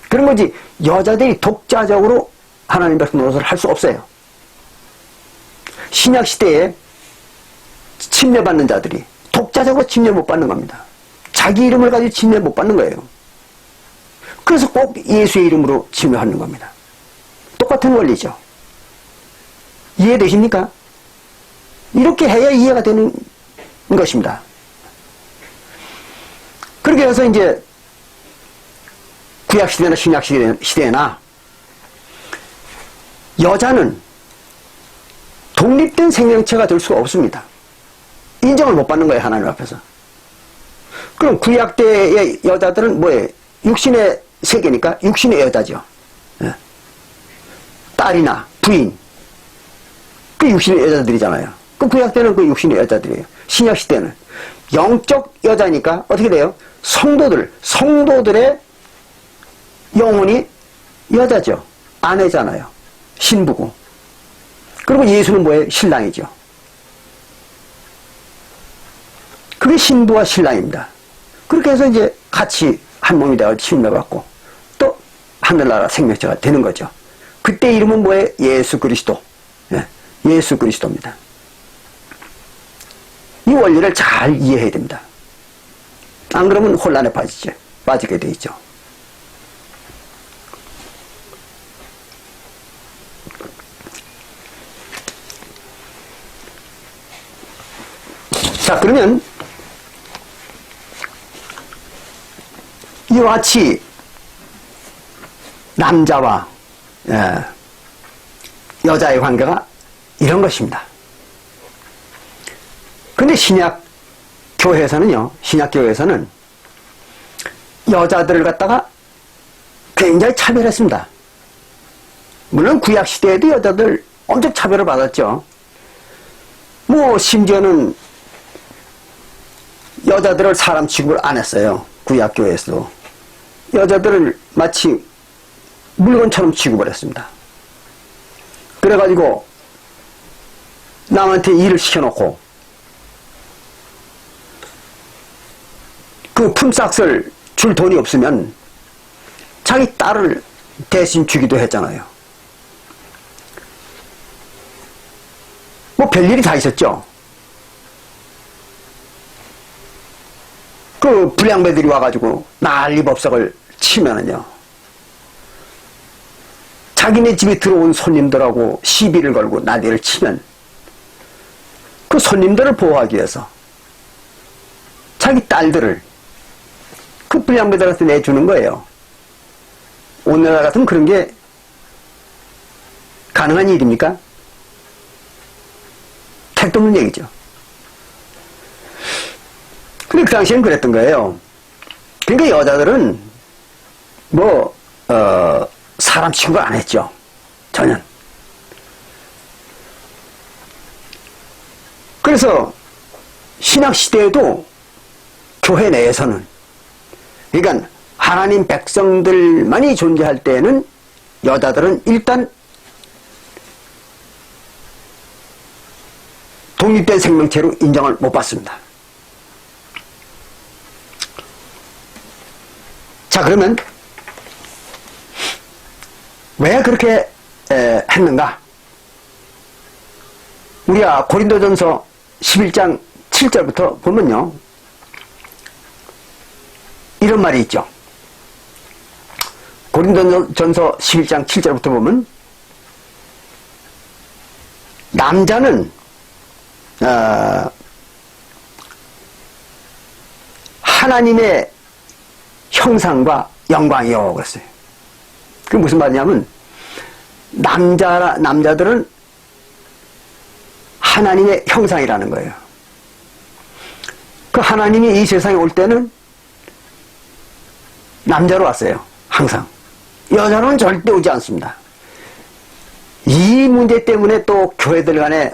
그런 거지 여자들이 독자적으로 하나님 백성 노릇을 할 수 없어요. 신약시대에 침례받는 자들이 독자적으로 침례 못 받는 겁니다. 자기 이름을 가지고 침례 못 받는 거예요. 그래서 꼭 예수의 이름으로 침례하는 겁니다. 똑같은 원리죠. 이해되십니까? 이렇게 해야 이해가 되는 것입니다. 그렇게 해서 이제 구약시대나 신약시대나 여자는 독립된 생명체가 될 수가 없습니다. 인정을 못 받는 거예요, 하나님 앞에서. 그럼 구약 때의 여자들은 뭐예요? 육신의 세계니까 육신의 여자죠. 예. 딸이나 부인, 그 육신의 여자들이잖아요. 그 구약 때는 그 육신의 여자들이에요. 신약 시대는 영적 여자니까 어떻게 돼요? 성도들의 영혼이 여자죠. 아내잖아요. 신부고. 그리고 예수는 뭐예요? 신랑이죠. 그게 신부와 신랑입니다. 그렇게 해서 이제 같이 한 몸이 되어 침례받고 또 하늘나라 생명체가 되는 거죠. 그때 이름은 뭐예요? 예수 그리스도. 예, 예수 그리스도입니다. 이 원리를 잘 이해해야 됩니다. 안 그러면 혼란에 빠지게 돼 있죠. 자, 그러면 이와 같이 남자와 여자의 관계가 이런 것입니다. 근데 신약교회에서는 여자들을 갖다가 굉장히 차별했습니다. 물론 구약시대에도 여자들 엄청 차별을 받았죠. 뭐 심지어는 여자들을 사람 취급을 안 했어요. 구약교회에서도 여자들을 마치 물건처럼 취급을 했습니다. 그래가지고 남한테 일을 시켜놓고 그 품삯을 줄 돈이 없으면 자기 딸을 대신 주기도 했잖아요. 뭐 별일이 다 있었죠. 그 불량배들이 와가지고 난리법석을 치면은요, 자기네 집에 들어온 손님들하고 시비를 걸고 난리를 치면 그 손님들을 보호하기 위해서 자기 딸들을 그 불량배들한테 내주는 거예요. 오늘날 같으면 그런 게 가능한 일입니까? 택도 없는 얘기죠. 근데 그 당시에는 그랬던 거예요. 그러니까 여자들은 사람 취급을 안 했죠. 전혀. 그래서 신약시대에도 교회 내에서는, 그러니까 하나님 백성들만이 존재할 때에는 여자들은 일단 독립된 생명체로 인정을 못 받습니다. 자, 그러면 왜 그렇게 했는가? 우리가 고린도전서 11장 7절부터 보면요, 이런 말이 있죠. 고린도전서 11장 7절부터 보면 남자는 하나님의 형상과 영광이요 그랬어요. 그게 무슨 말이냐면 남자들은 하나님의 형상이라는 거예요. 그 하나님이 이 세상에 올 때는 남자로 왔어요. 항상. 여자로는 절대 오지 않습니다. 이 문제 때문에 또 교회들 간에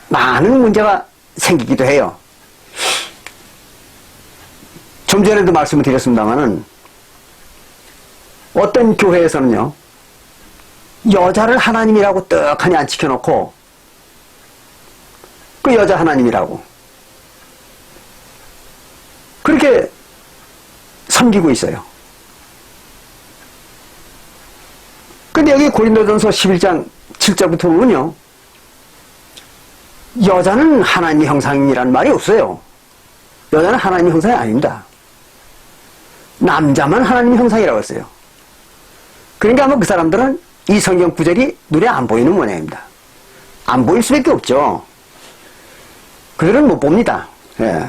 많은 문제가 생기기도 해요. 좀 전에도 말씀을 드렸습니다마는 어떤 교회에서는요, 여자를 하나님이라고 떡하니 안 지켜놓고, 그 여자 하나님이라고, 그렇게 섬기고 있어요. 근데 여기 고린도전서 11장 7절부터 보면요, 여자는 하나님의 형상이라는 말이 없어요. 여자는 하나님의 형상이 아닙니다. 남자만 하나님의 형상이라고 했어요. 그러니까 아마 그 사람들은 이 성경 구절이 눈에 안 보이는 모양입니다. 안 보일 수밖에 없죠. 그들은 못 봅니다. 예.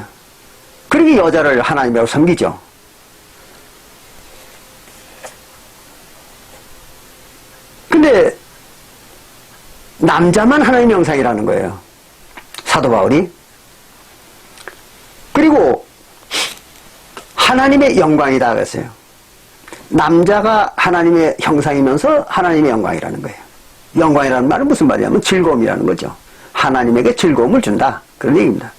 그러니 여자를 하나님이라고 섬기죠. 근데 남자만 하나님의 형상이라는 거예요. 사도 바울이. 그리고 하나님의 영광이다 그랬어요. 남자가 하나님의 형상이면서 하나님의 영광이라는 거예요. 영광이라는 말은 무슨 말이냐면 즐거움이라는 거죠. 하나님에게 즐거움을 준다. 그런 얘기입니다.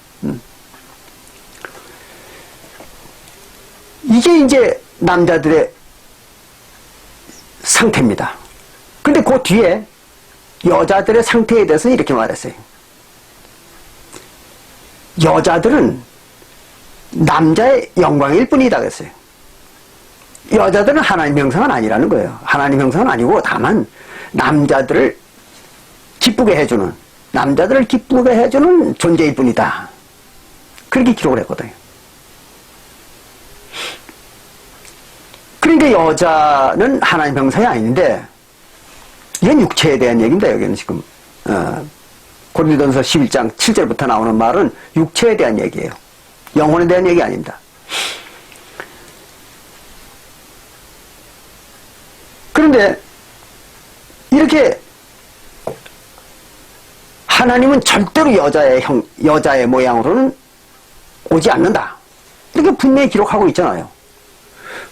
이게 이제 남자들의 상태입니다. 근데 그 뒤에 여자들의 상태에 대해서 이렇게 말했어요. 여자들은 남자의 영광일 뿐이다 그랬어요. 여자들은 하나님 형상은 아니라는 거예요. 하나님 형상은 아니고 다만 남자들을 기쁘게 해주는, 남자들을 기쁘게 해주는 존재일 뿐이다. 그렇게 기록을 했거든요. 그러니까 여자는 하나님 형상이 아닌데, 이건 육체에 대한 얘기입니다. 여기는 지금 고린도전서 11장 7절부터 나오는 말은 육체에 대한 얘기예요. 영혼에 대한 얘기 아닙니다. 그런데 이렇게 하나님은 절대로 여자의 모양으로는 오지 않는다. 이렇게 분명히 기록하고 있잖아요.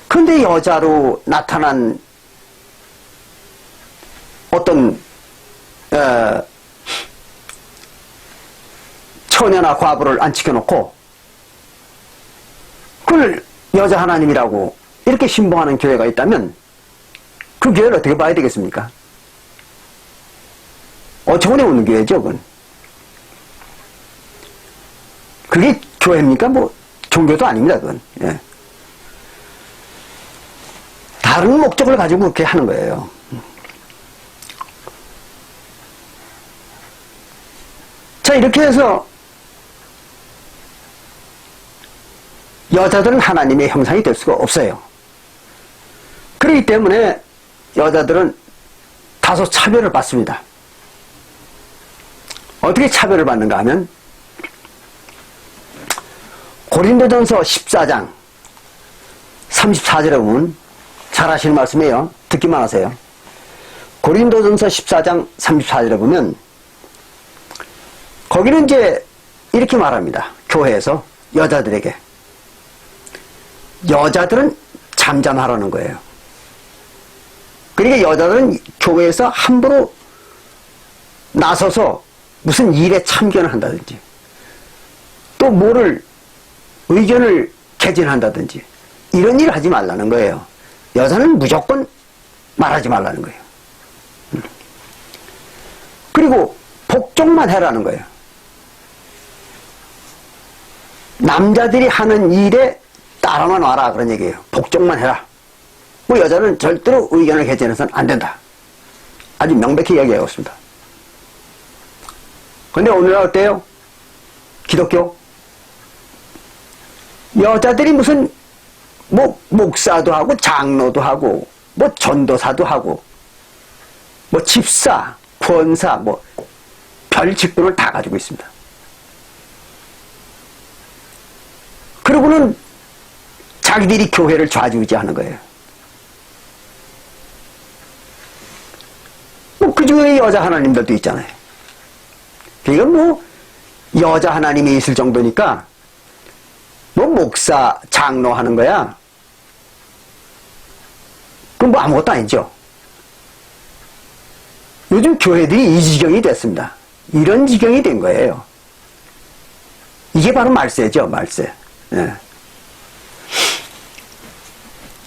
그런데 여자로 나타난 어떤 처녀나 과부를 안 지켜놓고 그걸 여자 하나님이라고 이렇게 신봉하는 교회가 있다면 그 교회를 어떻게 봐야 되겠습니까? 어처구니 없는 교회죠, 그건. 그게 교회입니까? 뭐 종교도 아닙니다, 그건. 예. 다른 목적을 가지고 그렇게 하는 거예요. 자, 이렇게 해서 여자들은 하나님의 형상이 될 수가 없어요. 그렇기 때문에 여자들은 다소 차별을 받습니다. 어떻게 차별을 받는가 하면 고린도전서 14장 34절에 보면 잘 아시는 말씀이에요. 듣기만 하세요. 고린도전서 14장 34절에 보면 거기는 이제 이렇게 말합니다. 교회에서 여자들에게. 여자들은 잠잠하라는 거예요. 그러니까 여자들은 교회에서 함부로 나서서 무슨 일에 참견을 한다든지 또 뭐를 의견을 개진한다든지 이런 일을 하지 말라는 거예요. 여자는 무조건 말하지 말라는 거예요. 그리고 복종만 해라는 거예요. 남자들이 하는 일에 따라만 와라 그런 얘기예요. 복종만 해라. 뭐 여자는 절대로 의견을 개진해서는 안 된다. 아주 명백히 이야기하고 있습니다. 근데 오늘날 어때요? 기독교? 여자들이 무슨 뭐 목사도 하고 장로도 하고 뭐 전도사도 하고 뭐 집사, 권사 뭐 별 직분을 다 가지고 있습니다. 그러고는 자기들이 교회를 좌지우지하는 거예요. 뭐 그 중에 여자 하나님들도 있잖아요. 그러니까 뭐 여자 하나님이 있을 정도니까 뭐 목사, 장로 하는 거야. 그건 뭐 아무것도 아니죠. 요즘 교회들이 이 지경이 됐습니다. 이런 지경이 된 거예요. 이게 바로 말세죠, 말세. 예.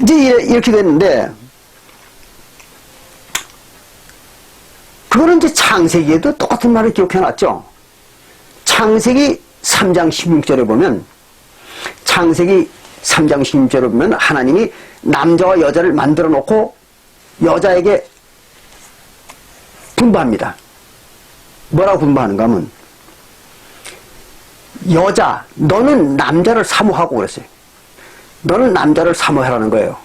이제 이렇게 됐는데, 그거는 이제 창세기에도 똑같은 말을 기억해놨죠. 창세기 3장 16절에 보면, 창세기 3장 16절에 보면 하나님이 남자와 여자를 만들어 놓고 여자에게 분부합니다. 뭐라고 분부하는가 하면, 여자, 너는 남자를 사모하고 그랬어요. 너는 남자를 사모하라는 거예요.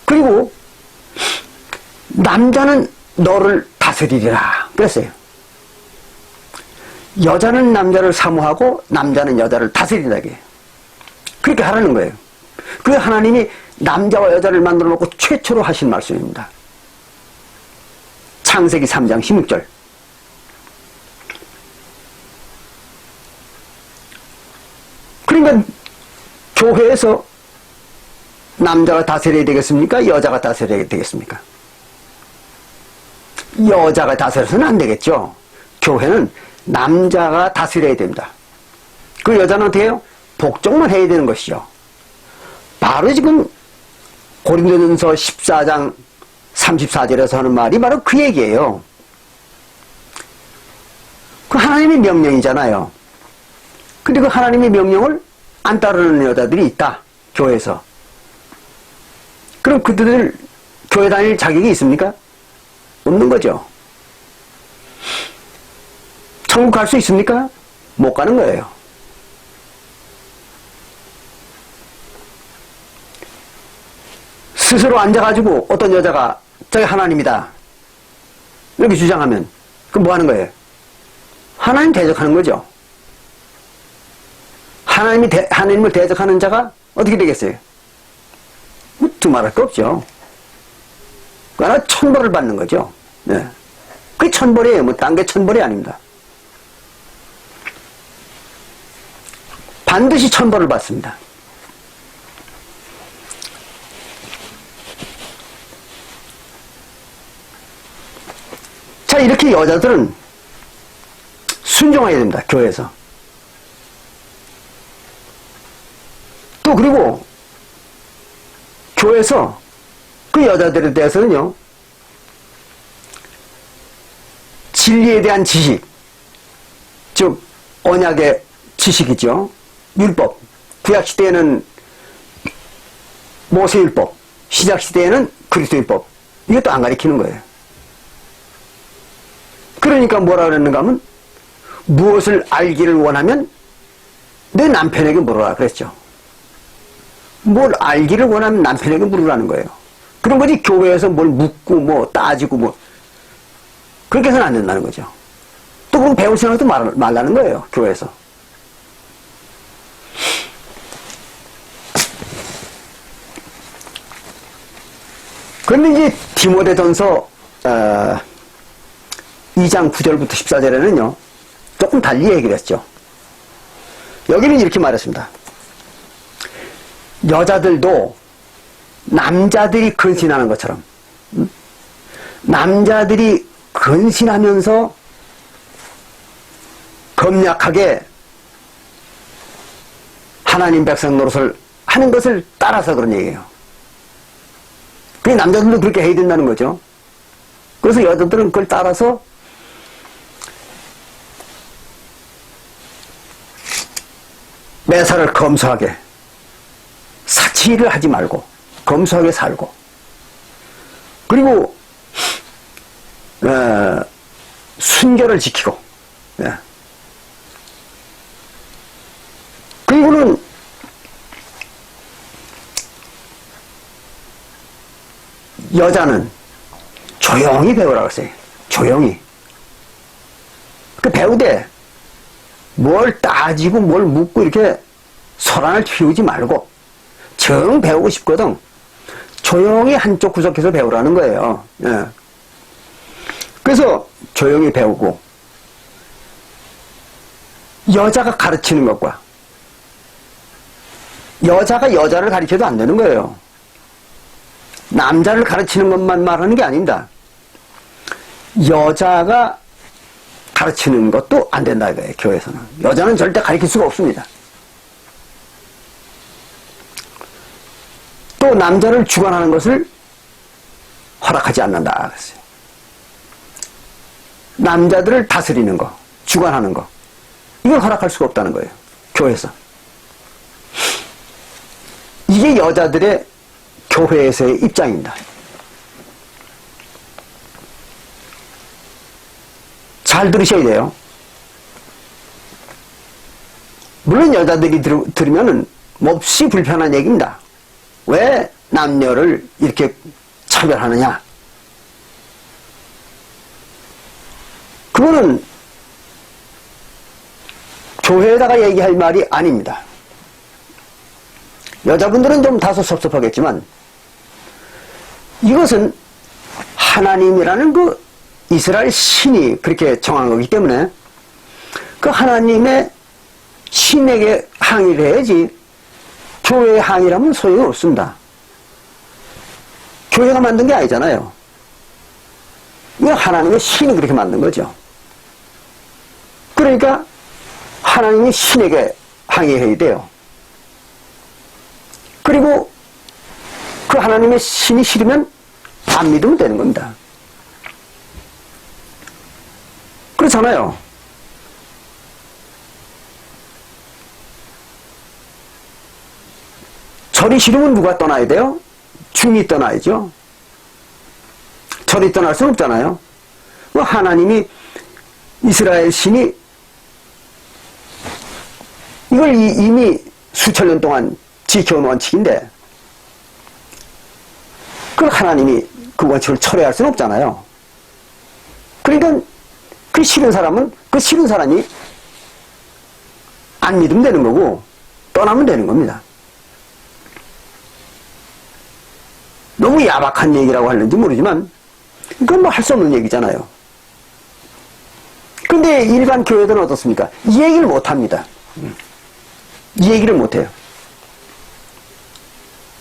그리고 남자는 너를 다스리리라 그랬어요. 여자는 남자를 사모하고 남자는 여자를 다스리라 이게. 그렇게 하라는 거예요. 그 하나님이 남자와 여자를 만들어 놓고 최초로 하신 말씀입니다. 창세기 3장 16절. 그러니까 교회에서 남자가 다스려야 되겠습니까? 여자가 다스려야 되겠습니까? 여자가 다스려서는 안 되겠죠. 교회는 남자가 다스려야 됩니다. 그 여자는 어떻게 해요? 복종만 해야 되는 것이죠. 바로 지금 고린도전서 14장 34절에서 하는 말이 바로 그 얘기예요. 그 하나님의 명령이잖아요. 근데 그 하나님의 명령을 안 따르는 여자들이 있다. 교회에서. 그럼 그들을 교회 다닐 자격이 있습니까? 없는 거죠. 천국 갈 수 있습니까? 못 가는 거예요. 스스로 앉아가지고 어떤 여자가 저기 하나님이다 이렇게 주장하면 그럼 뭐 하는 거예요? 하나님 대적하는 거죠. 하나님을 대적하는 자가 어떻게 되겠어요? 두말할 거 없죠. 그 하나 천벌을 받는 거죠. 네. 그게 천벌이에요. 뭐 딴 게 천벌이 아닙니다. 반드시 천벌을 받습니다. 자, 이렇게 여자들은 순종해야 됩니다. 교회에서. 또 그리고 교회에서 그 여자들에 대해서는요, 진리에 대한 지식, 즉 언약의 지식이죠. 율법, 구약시대에는 모세율법, 시작시대에는 그리스도율법, 이것도 안 가르치는 거예요. 그러니까 뭐라 그랬는가 하면, 무엇을 알기를 원하면 내 남편에게 물어라 그랬죠. 뭘 알기를 원하면 남편에게 물으라는 거예요. 그런 거지 교회에서 뭘 묻고 뭐 따지고 뭐 그렇게 해서는 안 된다는 거죠. 또 그리고 배울 생각도 말라는 거예요. 교회에서. 그런데 이제 디모데전서 2장 9절부터 14절에는요 조금 달리 얘기를 했죠. 여기는 이렇게 말했습니다. 여자들도 남자들이 근신하는 것처럼 남자들이 근신하면서 검약하게 하나님 백성 노릇을 하는 것을 따라서 그런 얘기예요. 그게 남자들도 그렇게 해야 된다는 거죠. 그래서 여자들은 그걸 따라서 매사를 검소하게 사치를 하지 말고 검소하게 살고 그리고 순결을 지키고 그리고는 여자는 조용히 배우라고 했어요. 조용히. 그 배우되 뭘 따지고 뭘 묻고 이렇게 소란을 피우지 말고 정 배우고 싶거든 조용히 한쪽 구석에서 배우라는 거예요. 예. 그래서 조용히 배우고 여자가 가르치는 것과 여자가 여자를 가르쳐도 안 되는 거예요. 남자를 가르치는 것만 말하는 게 아닙니다. 여자가 가르치는 것도 안 된다 이거예요. 교회에서는. 여자는 절대 가르칠 수가 없습니다. 또 남자를 주관하는 것을 허락하지 않는다 그랬어요. 남자들을 다스리는 거, 주관하는 거, 이걸 허락할 수가 없다는 거예요. 교회에서. 이게 여자들의 교회에서의 입장입니다. 잘 들으셔야 돼요. 물론 여자들이 들으면은 몹시 불편한 얘기입니다. 왜 남녀를 이렇게 차별하느냐? 그거는 교회에다가 얘기할 말이 아닙니다. 여자분들은 좀 다소 섭섭하겠지만 이것은 하나님이라는 그 이스라엘 신이 그렇게 정한 거기 때문에 그 하나님의 신에게 항의를 해야지 교회에 항의라면 소용이 없습니다. 교회가 만든 게 아니잖아요. 이거 하나님의 신이 그렇게 만든 거죠. 그러니까 하나님이 신에게 항의해야 돼요. 그리고 그 하나님의 신이 싫으면 안 믿으면 되는 겁니다. 그렇잖아요. 절이 싫으면 누가 떠나야 돼요? 중이 떠나야죠. 절이 떠날 수는 없잖아요. 하나님이 이스라엘 신이 이걸 이미 수천 년 동안 지켜온 원칙인데 그 하나님이 그 원칙을 철회할 수는 없잖아요. 그러니까 그 싫은 사람은 그 싫은 사람이 안 믿으면 되는 거고 떠나면 되는 겁니다. 너무 야박한 얘기라고 하는지 모르지만 그건 뭐 할 수 없는 얘기잖아요. 근데 일반 교회들은 어떻습니까? 이 얘기를 못합니다. 이 얘기를 못해요.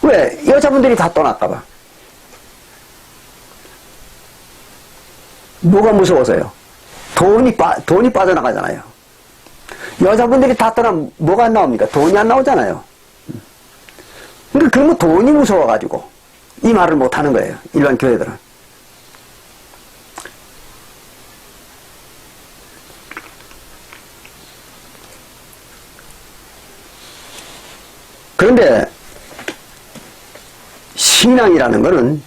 왜? 여자분들이 다 떠날까봐. 뭐가 무서워서요? 돈이 빠져나가잖아요. 여자분들이 다 떠나면 뭐가 안 나옵니까? 돈이 안 나오잖아요. 그러니까 그러면 돈이 무서워가지고 이 말을 못하는 거예요. 일반 교회들은. 그런데 신앙이라는 것은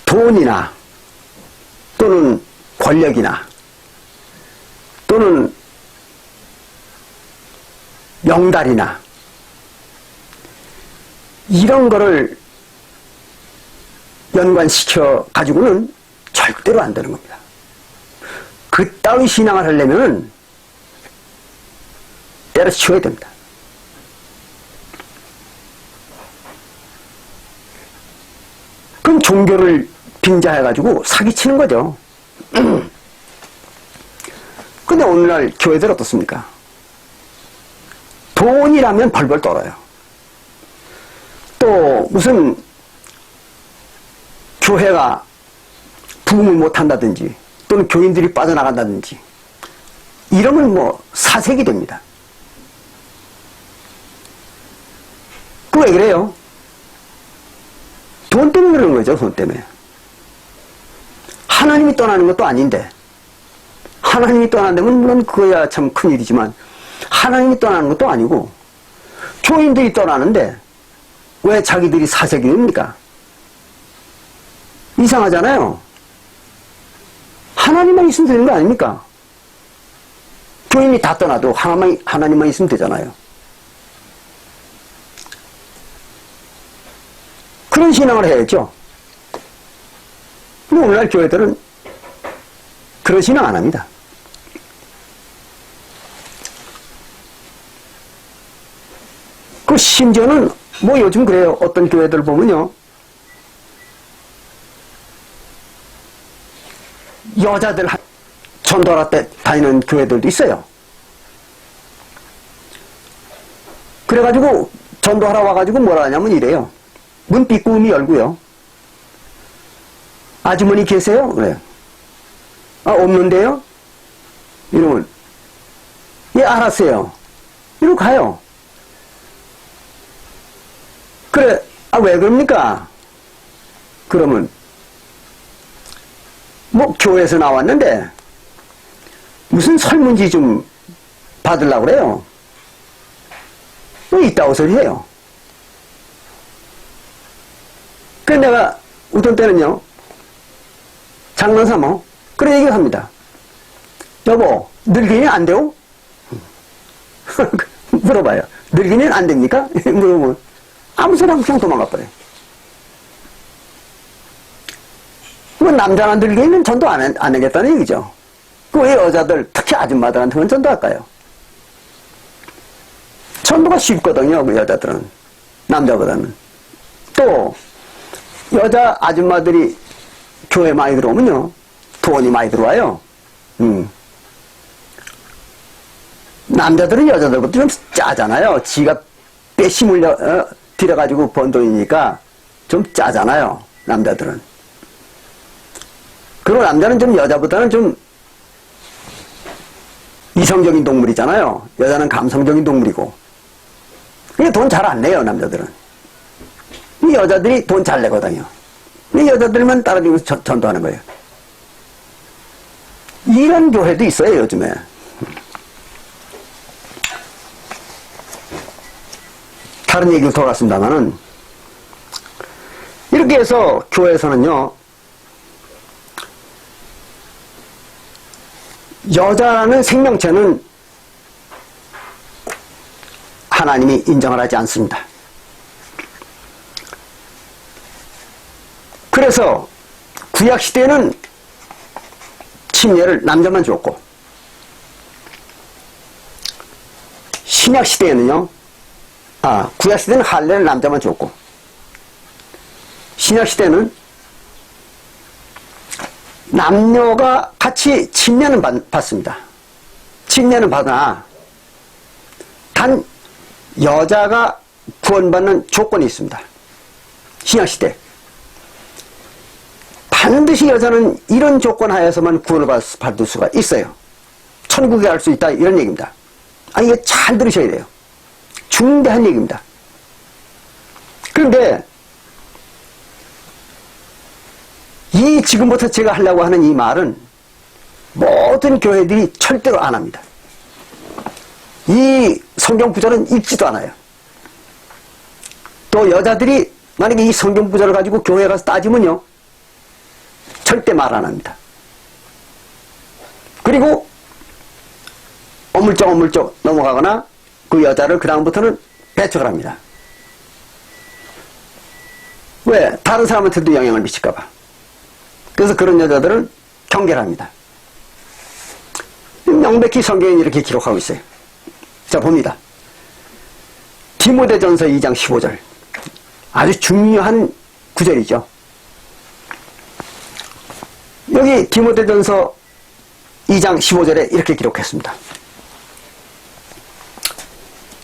돈이나 또는 권력이나 또는 명달이나 이런 거를 연관시켜 가지고는 절대로 안 되는 겁니다. 그따위 신앙을 하려면은 때려치워야 됩니다. 그럼 종교를 빙자해가지고 사기치는 거죠. 근데 오늘날 교회들 어떻습니까? 돈이라면 벌벌 떨어요. 또 무슨 교회가 부흥을 못한다든지 또는 교인들이 빠져나간다든지 이러면 뭐 사색이 됩니다. 그 왜 그래요? 돈 때문에 그러는 거죠. 돈 때문에. 하나님이 떠나는 것도 아닌데 하나님이 떠난다면 물론 그거야 참 큰일이지만 하나님이 떠나는 것도 아니고 교인들이 떠나는데 왜 자기들이 사색이 됩니까? 이상하잖아요. 하나님만 있으면 되는 거 아닙니까? 교인이 다 떠나도 하나님만 있으면 되잖아요. 그런 신앙을 해야죠. 근데 오늘날 교회들은 그런 신앙 안 합니다. 그 심지어는 뭐 요즘 그래요. 어떤 교회들 보면요. 여자들 전도하러 다니는 교회들도 있어요. 그래가지고 전도하러 와가지고 뭐라 하냐면 이래요. 문 삐꾸미 열고요. 아주머니 계세요? 그래요. 아, 없는데요? 이러면 예, 알았어요. 이러고 가요. 그래, 아, 왜 그럽니까? 그러면 뭐 교회에서 나왔는데 무슨 설문지 좀 받으려고 그래요. 뭐 이따오 소리 해요. 그래서 내가 어떤 때는요, 장난삼아 그런 얘기를 합니다. 여보, 늙은이 안 돼요? 물어봐요. 늙은이는 안 됩니까? 물어보면 아무 소리 안 하고 그냥 도망가 버려요. 뭐 남자나 늙은이는 전도 안 하겠다는 얘기죠. 그 왜 여자들, 특히 아줌마들한테는 전도할까요? 전도가 쉽거든요, 그 여자들은. 남자보다는. 또 여자 아줌마들이 교회 많이 들어오면요, 돈이 많이 들어와요. 남자들은 여자들보다 좀 짜잖아요. 지가 빼시 들여가지고 번 돈이니까 좀 짜잖아요, 남자들은. 그리고 남자는 좀 여자보다는 좀 이성적인 동물이잖아요. 여자는 감성적인 동물이고. 그게 돈 잘 안 내요, 남자들은. 이 여자들이 돈 잘 내거든요. 이 여자들만 따라주면서 전도하는 거예요. 이런 교회도 있어요, 요즘에. 다른 얘기로 돌아갔습니다만은, 이렇게 해서 교회에서는요, 여자라는 생명체는 하나님이 인정을 하지 않습니다. 그래서 구약시대에는 침례를 남자만 줬고, 신약시대에는요, 구약시대는 할례를 남자만 줬고, 신약시대는 남녀가 같이 침례는 받습니다. 침례는 받으나 단 여자가 구원받는 조건이 있습니다. 신약시대 반드시 여자는 이런 조건 하에서만 구원을 받을 수가 있어요. 천국에 갈 수 있다, 이런 얘기입니다. 이게 잘 들으셔야 돼요. 중대한 얘기입니다. 그런데 이 지금부터 제가 하려고 하는 이 말은 모든 교회들이 절대로 안 합니다. 이 성경 구절은 읽지도 않아요. 또 여자들이 만약에 이 성경 구절을 가지고 교회에 가서 따지면요, 절대 말 안 합니다. 그리고 어물쩍 넘어가거나 그 여자를 그 다음부터는 배척을 합니다. 왜? 다른 사람한테도 영향을 미칠까봐. 그래서 그런 여자들은 경계를 합니다. 명백히 성경에 이렇게 기록하고 있어요. 자, 봅니다. 디모데전서 2장 15절. 아주 중요한 구절이죠. 여기 디모데전서 2장 15절에 이렇게 기록했습니다.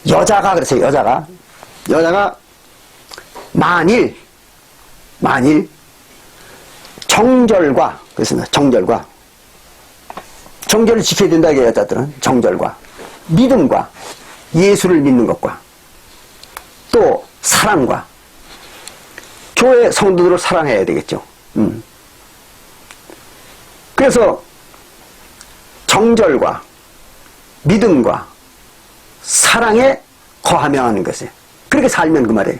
여자가 그랬어요. 여자가 만일 정절과, 그렇습니다. 정절을 지켜야 된다, 이게 여자들은. 정절과 믿음과 예수를 믿는 것과 또 사랑과 교회 성도들을 사랑해야 되겠죠. 그래서 정절과 믿음과 사랑에 거하며 하는 것이에요. 그렇게 살면 그 말이에요.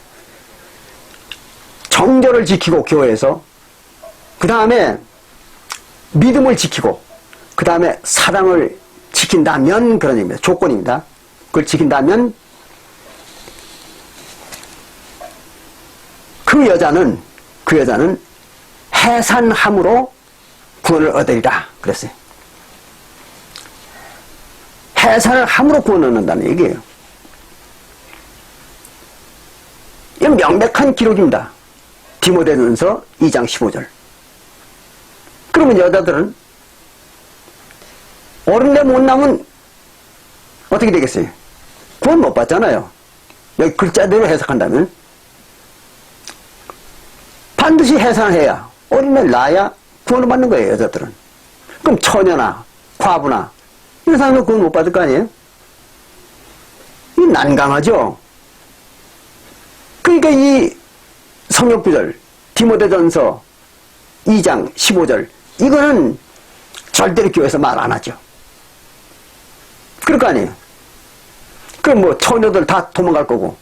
정절을 지키고 교회에서, 그 다음에 믿음을 지키고, 그 다음에 사랑을 지킨다면, 그런 의미입니다. 조건입니다. 그걸 지킨다면 그 여자는 해산함으로 구원을 얻으리라 그랬어요. 해산을 함으로 구원을 얻는다는 얘기예요. 이건 명백한 기록입니다. 디모데전서 2장 15절. 그러면 여자들은 어른내 못 나면 어떻게 되겠어요? 구원 못 받잖아요. 여기 글자대로 해석한다면 반드시 해산해야, 어린애 낳아야 구원을 받는 거예요, 여자들은. 그럼 처녀나 과부나 이런 사람은 구원 못 받을 거 아니에요? 이 난감하죠? 그러니까 이 성경구절 디모데전서 2장 15절 이거는 절대로 교회에서 말 안 하죠. 그럴 거 아니에요. 그럼 뭐 처녀들 다 도망갈 거고,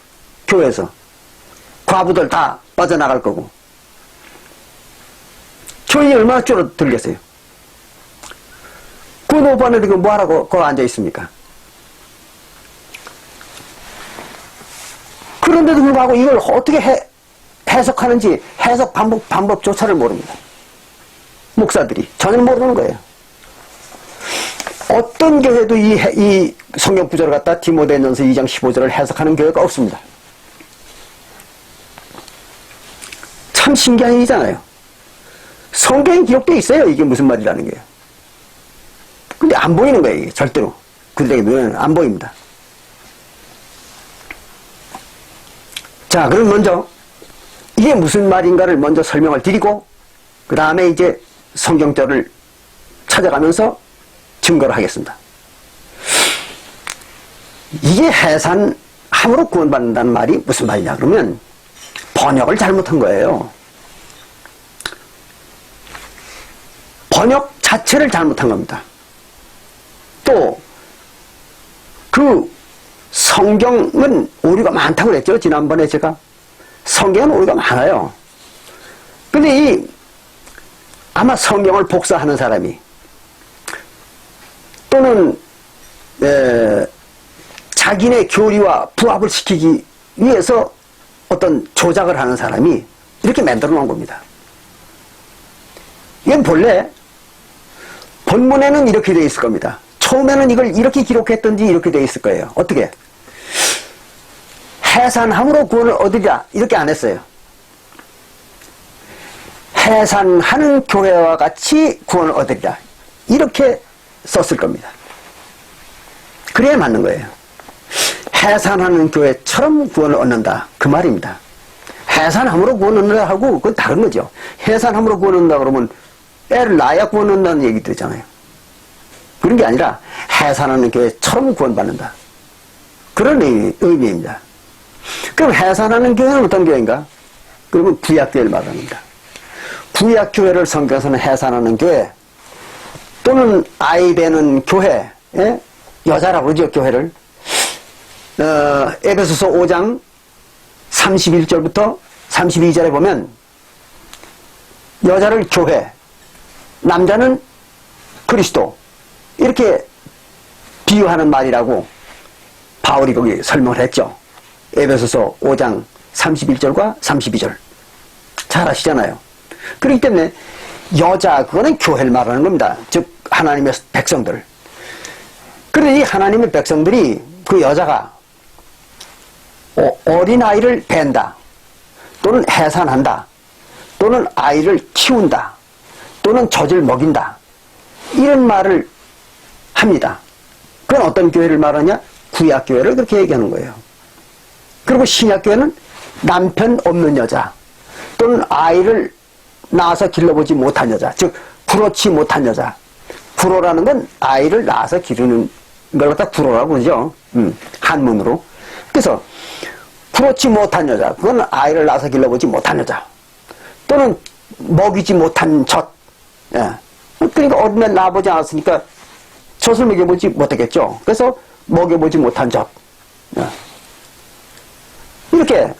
교회에서 과부들 다 빠져나갈 거고, 교인이 얼마나 줄어들겠어요. 그 오빠는 뭐 하라고 거기 앉아 있습니까? 그런데도 불구하고 이걸 어떻게 해석하는지 해석 방법조차를 모릅니다. 목사들이 전혀 모르는 거예요. 어떤 교회도 이 성경 구절을 갖다 디모데전서 2장 15절을 해석하는 교회가 없습니다. 참 신기한 일이잖아요. 성경에 기록되어 있어요. 이게 무슨 말이라는 게요. 근데 안 보이는 거예요. 이게 절대로. 그들에게 눈에는 안 보입니다. 자, 그럼 먼저 이게 무슨 말인가를 먼저 설명을 드리고 그 다음에 이제 성경절을 찾아가면서 증거를 하겠습니다. 이게 해산함으로 구원받는다는 말이 무슨 말이냐 그러면 번역을 잘못한 거예요. 번역 자체를 잘못한 겁니다. 또 그 성경은 오류가 많다고 그랬죠. 지난번에 제가 성경은 오류가 많아요. 근데 아마 성경을 복사하는 사람이 또는 자기네 교리와 부합을 시키기 위해서 어떤 조작을 하는 사람이 이렇게 만들어 놓은 겁니다. 이건 본래 본문에는 이렇게 되어 있을 겁니다. 처음에는 이걸 이렇게 기록했던지 이렇게 되어 있을 거예요. 어떻게? 해산함으로 구원을 얻으리라 이렇게 안 했어요. 해산하는 교회와 같이 구원을 얻으리라 이렇게 썼을 겁니다. 그래야 맞는 거예요. 해산하는 교회처럼 구원을 얻는다 그 말입니다. 해산함으로 구원을 얻는다 하고 그건 다른 거죠. 해산함으로 구원을 얻는다 그러면 애를 낳아야 구원을 얻는다는 얘기 들었잖아요. 그런 게 아니라 해산하는 교회처럼 구원받는다 그런 의미입니다. 그럼 해산하는 교회는 어떤 교회인가? 그러면 구약교회를 말합니다. 구약교회를 성경에서는 해산하는 교회 또는 아이 베는 교회, 여자라고 그러죠, 교회를. 에베소서 5장 31절부터 32절에 보면 여자를 교회, 남자는 그리스도 이렇게 비유하는 말이라고 바울이 거기 설명을 했죠. 에베소서 5장 31절과 32절 잘 아시잖아요. 그렇기 때문에 여자 그거는 교회를 말하는 겁니다. 즉 하나님의 백성들. 그런데 이 하나님의 백성들이 그 여자가 어린아이를 벤다 또는 해산한다 또는 아이를 키운다 또는 젖을 먹인다 이런 말을 합니다. 그건 어떤 교회를 말하냐? 구약교회를 그렇게 얘기하는 거예요. 그리고 신약교회는 남편 없는 여자 또는 아이를 낳아서 길러보지 못한 여자, 즉 불어치 못한 여자. 불어라는 건 아이를 낳아서 기르는 걸 갖다 불어라고 그러죠. 한문으로. 그래서 불어치 못한 여자, 그건 아이를 낳아서 길러보지 못한 여자 또는 먹이지 못한 젖. 그러니까 어린애를 낳아보지 않았으니까 젖을 먹여보지 못하겠죠. 그래서 먹여보지 못한 젖. 이렇게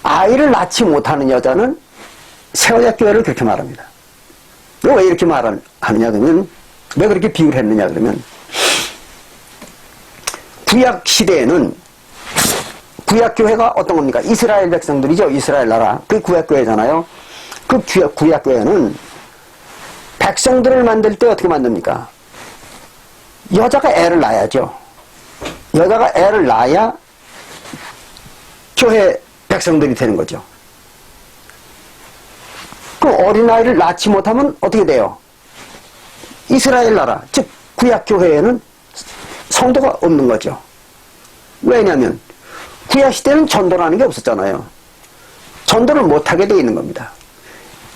아이를 낳지 못하는 여자는 세언약교회를 그렇게 말합니다. 왜 이렇게 말하느냐 그러면 왜 그렇게 비유를 했느냐 그러면 구약 시대에는 구약교회가 어떤 겁니까? 이스라엘 백성들이죠. 이스라엘 나라. 그 구약교회잖아요. 그 구약교회는 백성들을 만들 때 어떻게 만듭니까? 여자가 애를 낳아야죠. 여자가 애를 낳아야 교회 백성들이 되는 거죠. 그 어린아이를 낳지 못하면 어떻게 돼요? 이스라엘 나라, 즉 구약교회에는 성도가 없는 거죠. 왜냐하면 구약시대는 전도라는 게 없었잖아요. 전도를 못하게 되어 있는 겁니다.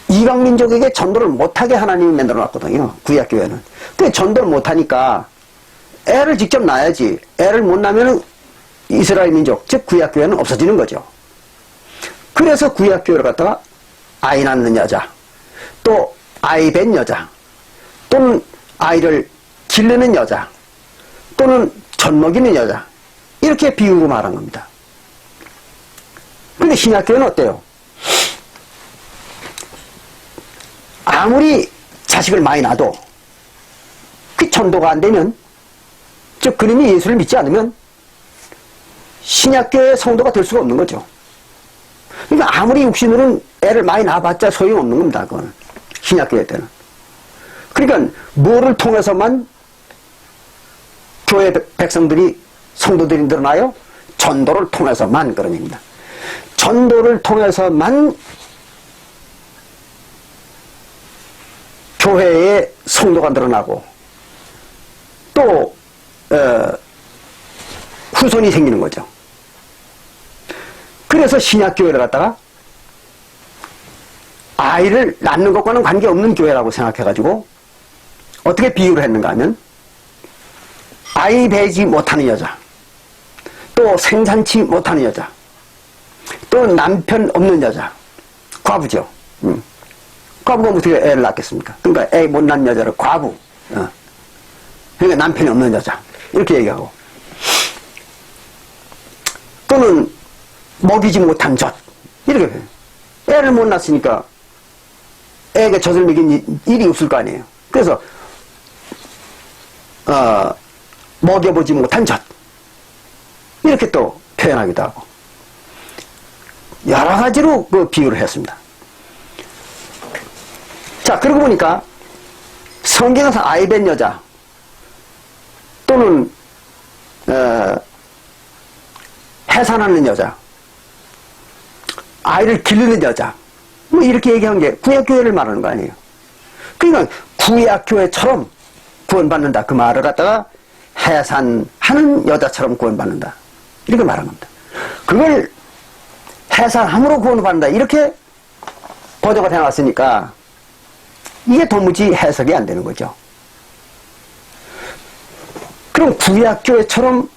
이방민족에게 전도를 못하게 하나님이 만들어놨거든요. 구약교회는. 그 전도를 못하니까 애를 직접 낳아야지. 애를 못 낳으면 이스라엘 민족, 즉 구약교회는 없어지는 거죠. 그래서 구약교회를 갖다가 아이 낳는 여자, 또 아이 뵌 여자, 또는 아이를 기르는 여자, 또는 젖 먹이는 여자, 이렇게 비유로 말한 겁니다. 근데 신약교회는 어때요? 아무리 자식을 많이 낳아도 그 전도가 안 되면, 즉 그님이 예수를 믿지 않으면 신약교회 성도가 될 수가 없는 거죠. 그러니까 아무리 육신으로는 애를 많이 낳아봤자 소용없는 겁니다. 그건 신약교회 때는. 그러니까 뭐를 통해서만 교회 백성들이, 성도들이 늘어나요? 전도를 통해서만. 그런 얘기입니다. 전도를 통해서만 교회의 성도가 늘어나고 또 후손이 생기는 거죠. 그래서 신약교회를 갖다가 아이를 낳는 것과는 관계없는 교회라고 생각해가지고 어떻게 비유를 했는가 하면, 아이 배지 못하는 여자, 또 생산치 못하는 여자, 또 남편 없는 여자, 과부죠. 과부가 어떻게 애를 낳겠습니까? 그러니까 애 못 낳는 여자를 과부, 그러니까 남편이 없는 여자, 이렇게 얘기하고, 또는 먹이지 못한 젖, 이렇게 해요. 애를 못 낳았으니까 애가 젖을 먹인 일이 없을 거 아니에요. 그래서 먹여보지 못한 젖, 이렇게 또 표현하기도 하고 여러 가지로 그 비유를 했습니다. 자, 그러고 보니까 성경에서 아이 뵌 여자, 또는 해산하는 여자, 아이를 기르는 여자, 뭐 이렇게 얘기한 게 구약교회를 말하는 거 아니에요. 그러니까 구약교회처럼 구원받는다, 그 말을 갖다가 해산하는 여자처럼 구원받는다, 이렇게 말한 겁니다. 그걸 해산함으로 구원받는다, 이렇게 번역을 해놨으니까 이게 도무지 해석이 안 되는 거죠. 그럼 구약교회처럼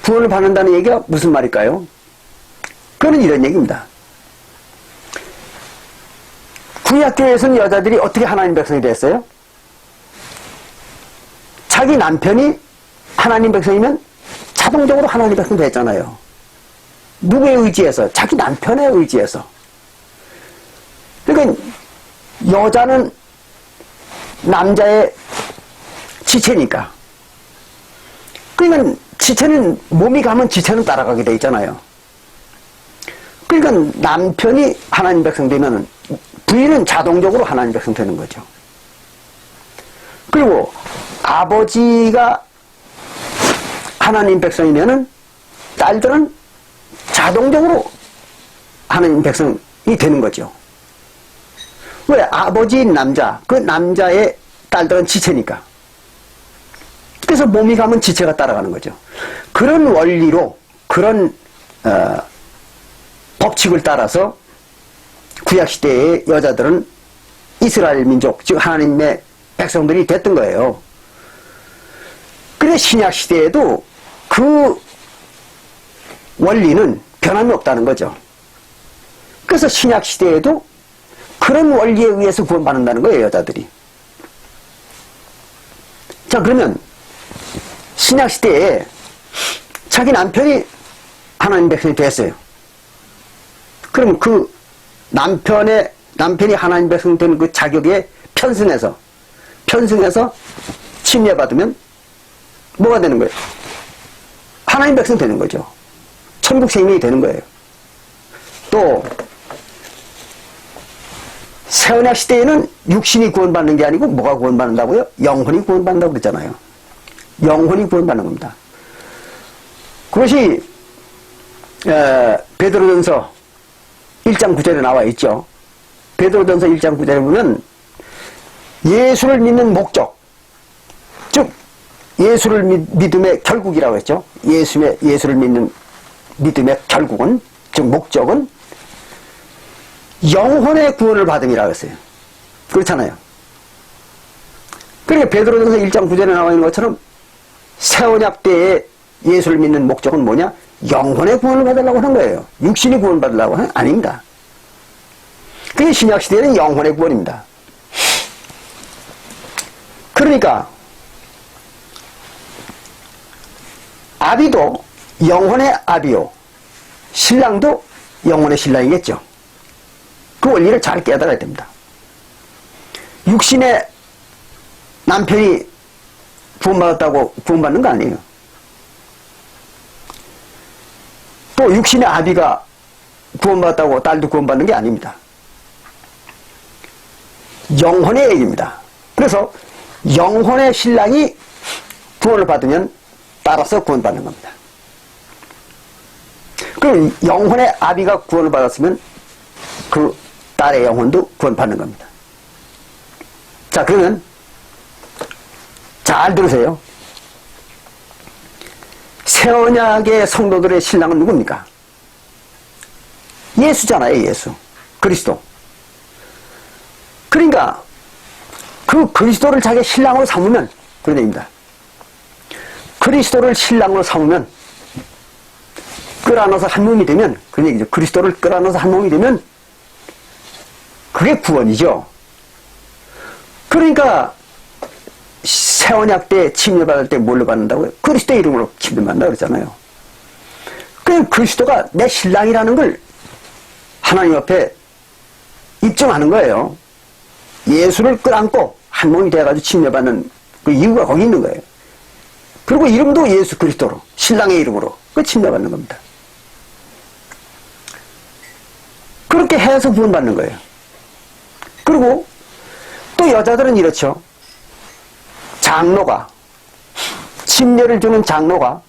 구원을 받는다는 얘기가 무슨 말일까요? 그건 이런 얘기입니다. 구약교회에서는 여자들이 어떻게 하나님 백성이 됐어요? 자기 남편이 하나님 백성이면 자동적으로 하나님 백성 됐잖아요. 누구에 의지해서? 자기 남편에 의지해서. 그러니까 여자는 남자의 지체니까. 그러니까 지체는, 몸이 가면 지체는 따라가게 돼 있잖아요. 그러니까 남편이 하나님 백성 되면 부인은 자동적으로 하나님 백성 되는 거죠. 그리고 아버지가 하나님 백성이면은 딸들은 자동적으로 하나님 백성이 되는 거죠. 왜? 아버지인 남자, 그 남자의 딸들은 지체니까. 그래서 몸이 가면 지체가 따라가는 거죠. 그런 원리로, 그런 법칙을 따라서 구약시대의 여자들은 이스라엘 민족, 즉 하나님의 백성들이 됐던 거예요. 그래 신약시대에도 그 원리는 변함이 없다는 거죠. 그래서 신약시대에도 그런 원리에 의해서 구원받는다는 거예요, 여자들이. 자, 그러면 신약시대에 자기 남편이 하나님 백성이 됐어요. 그럼 그 남편이 하나님 백성 된 그 자격에 편승해서 침례받으면 뭐가 되는 거예요? 하나님 백성 되는 거죠. 천국 생명이 되는 거예요. 또 새언약 시대에는 육신이 구원받는 게 아니고 뭐가 구원받는다고요? 영혼이 구원받는다고 그랬잖아요. 영혼이 구원받는 겁니다. 그것이 베드로전서 1장 9절에 나와 있죠. 베드로전서 1장 9절에 보면 예수를 믿는 목적, 즉 예수를 믿음의 결국이라고 했죠. 예수를 믿는 믿음의 결국은, 즉 목적은 영혼의 구원을 받음이라고 했어요. 그렇잖아요. 그러니까 베드로전서 1장 9절에 나와 있는 것처럼 새언약 때에 예수를 믿는 목적은 뭐냐? 영혼의 구원을 받으려고 하는 거예요. 육신이 구원받으려고 하는 게 아닙니다. 그게 신약시대에는 영혼의 구원입니다. 그러니까 아비도 영혼의 아비요, 신랑도 영혼의 신랑이겠죠. 그 원리를 잘 깨달아야 됩니다. 육신의 남편이 구원받았다고 구원받는 거 아니에요. 또 육신의 아비가 구원받았다고 딸도 구원받는 게 아닙니다. 영혼의 얘기입니다. 그래서 영혼의 신랑이 구원을 받으면 따라서 구원받는 겁니다. 그럼 영혼의 아비가 구원을 받았으면 그 딸의 영혼도 구원받는 겁니다. 자, 그러면 잘 들으세요. 새 언약의 성도들의 신랑은 누굽니까? 예수잖아요. 예수, 그리스도. 그러니까 그 그리스도를 자기 신랑으로 삼으면, 그런 얘기입니다. 그리스도를 신랑으로 삼으면, 끌어안아서 한 몸이 되면, 그런 얘기죠. 그리스도를 끌어안아서 한 몸이 되면 그게 구원이죠. 그러니까 새 언약 때 침례받을 때 뭘로 받는다고요? 그리스도의 이름으로 침례받는다 그랬잖아요. 그 그리스도가 내 신랑이라는 걸 하나님 앞에 입증하는 거예요. 예수를 끌어안고 한 몸이 돼가지고 침례받는 그 이유가 거기 있는 거예요. 그리고 이름도 예수 그리스도로, 신랑의 이름으로 그 침례받는 겁니다. 그렇게 해서 구원받는 거예요. 그리고 또 여자들은 이렇죠. 장로가, 침례를 주는 장로가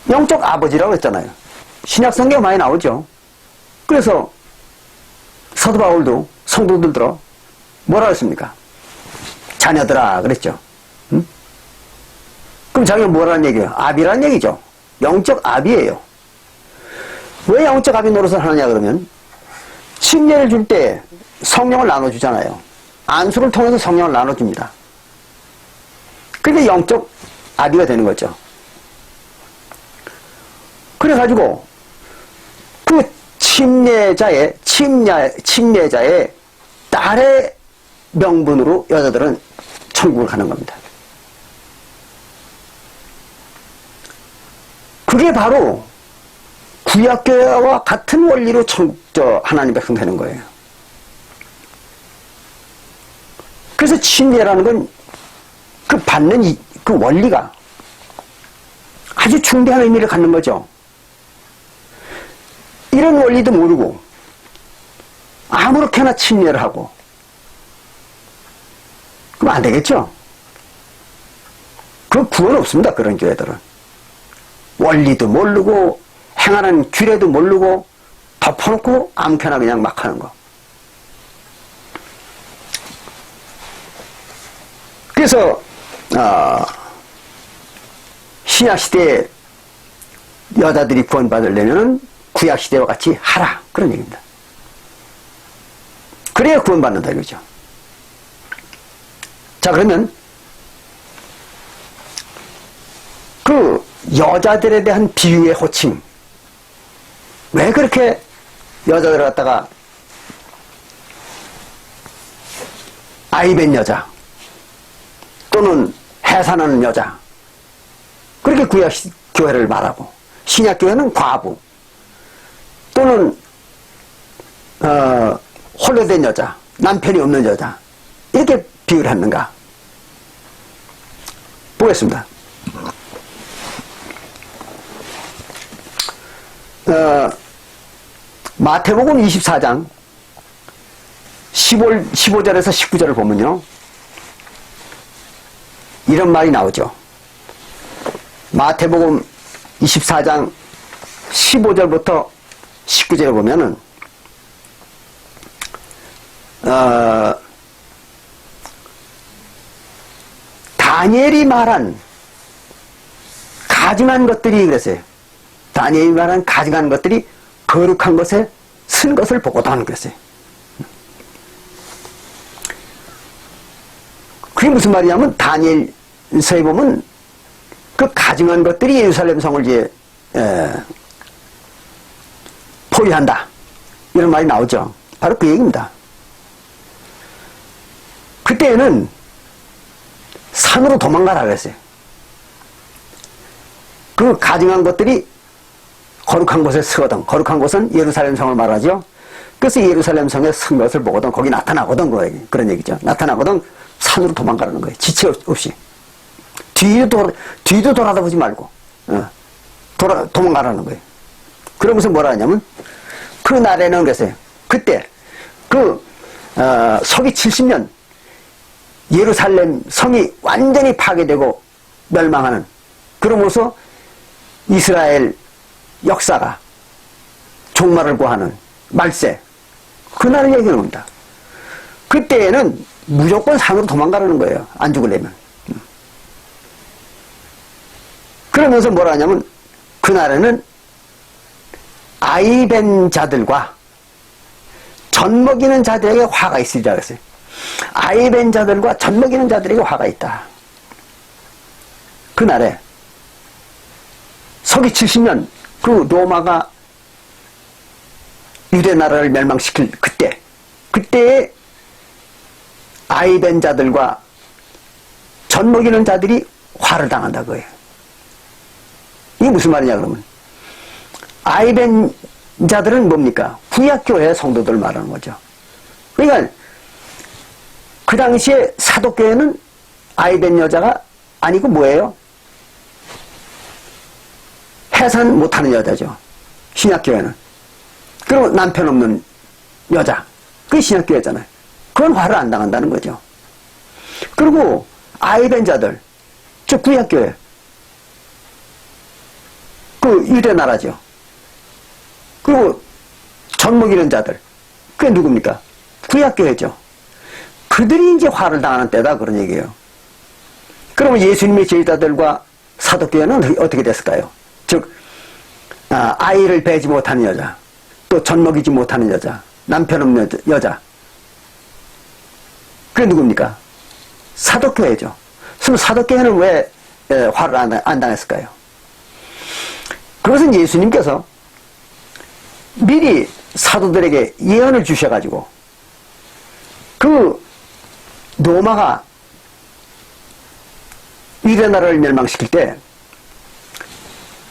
영적 아버지라고 했잖아요. 신약 성경에 많이 나오죠. 그래서 사도 바울도 성도들들어 뭐라 했습니까? 자녀들아 그랬죠. 응? 그럼 자기가 뭐라는 얘기예요? 아비라는 얘기죠. 영적 아비예요. 왜 영적 아비 노릇을 하느냐 그러면 침례를 줄 때 성령을 나눠주잖아요. 안수를 통해서 성령을 나눠줍니다. 그러니까 영적 아비가 되는 거죠. 그래가지고 그 침례자의 딸의 명분으로 여자들은 천국을 가는 겁니다. 그게 바로 구약교회와 같은 원리로 하나님 백성 되는 거예요. 그래서 침례라는 건 그 받는 그 원리가 아주 중대한 의미를 갖는 거죠. 이런 원리도 모르고 아무렇게나 침례를 하고 그럼 안 되겠죠? 그 구원 없습니다. 그런 교회들은. 원리도 모르고 행하는 규례도 모르고 덮어놓고 아무렇게나 그냥 막 하는 거. 그래서 신약시대에 여자들이 구원받으려면 구약시대와 같이 하라 그런 얘기입니다. 그래야 구원받는다 이거죠. 자, 그러면 그 여자들에 대한 비유의 호칭, 왜 그렇게 여자들을 갖다가 아이벤 여자 또는 해산하는 여자 그렇게 구약교회를 말하고 신약교회는 과부 또는 홀로 된 여자, 남편이 없는 여자 이렇게 비유를 했는가 보겠습니다. 마태복음 24장 15절에서 19절을 보면요 이런 말이 나오죠. 마태복음 24장 15절부터 19절에 보면은 다니엘이 말한 가증한 것들이 그랬어요. 다니엘이 말한 가증한 것들이 거룩한 것에 쓴 것을 보고도 하는 그랬어요. 그게 무슨 말이냐면 다니엘서에 보면 그 가증한 것들이 예루살렘 성을 이제 포위한다 이런 말이 나오죠. 바로 그 얘기입니다. 그때는 산으로 도망가라 그랬어요. 그 가증한 것들이 거룩한 곳에 서거든. 거룩한 곳은 예루살렘 성을 말하죠. 그래서 예루살렘 성에 선 것을 보거든 거기 나타나거든 거예요. 그런 얘기죠. 나타나거든 산으로 도망가라는 거예요. 지체 없이. 뒤도 돌아다보지 말고 도망가라는 거예요. 그러면서 뭐라 하냐면 그 날에는 그랬어요. 그때 서기 70년 예루살렘 성이 완전히 파괴되고 멸망하는, 그러면서 이스라엘 역사가 종말을 구하는 말세, 그날을 얘기하는 겁니다. 그때에는 무조건 산으로 도망가라는 거예요. 안 죽으려면. 그러면서 뭐라 하냐면 그날에는 아이 벤 자들과 젖 먹이는 자들에게 화가 있으리라 그랬어요. 아이 벤 자들과 젖 먹이는 자들에게 화가 있다. 그날에 서기 70년 그 로마가 유대 나라를 멸망시킬 그때에 아이 벤 자들과 젖 먹이는 자들이 화를 당한다 그거예요. 이게 무슨 말이냐 그러면, 아이 벤 자들은 뭡니까? 구약교회 성도들 말하는 거죠. 그러니까 그 당시에 사도교회는 아이 벤 여자가 아니고 뭐예요? 해산 못하는 여자죠. 신약교회는. 그리고 남편 없는 여자, 그게 신약교회잖아요. 그건 화를 안 당한다는 거죠. 그리고 아이 벤 자들, 저 구약교회, 그 유대 나라죠. 그리고 젖 먹이는 자들, 그게 누굽니까? 구약교회죠. 그들이 이제 화를 당하는 때다 그런 얘기예요. 그러면 예수님의 제자들과 사도교회는 어떻게 됐을까요? 즉 아이를 배지 못하는 여자, 또 젖 먹이지 못하는 여자, 남편 없는 여자, 그게 누굽니까? 사도교회죠. 그럼 사도교회는 왜 화를 안 당했을까요? 그것은 예수님께서 미리 사도들에게 예언을 주셔가지고 그 로마가 유대 나라를 멸망시킬 때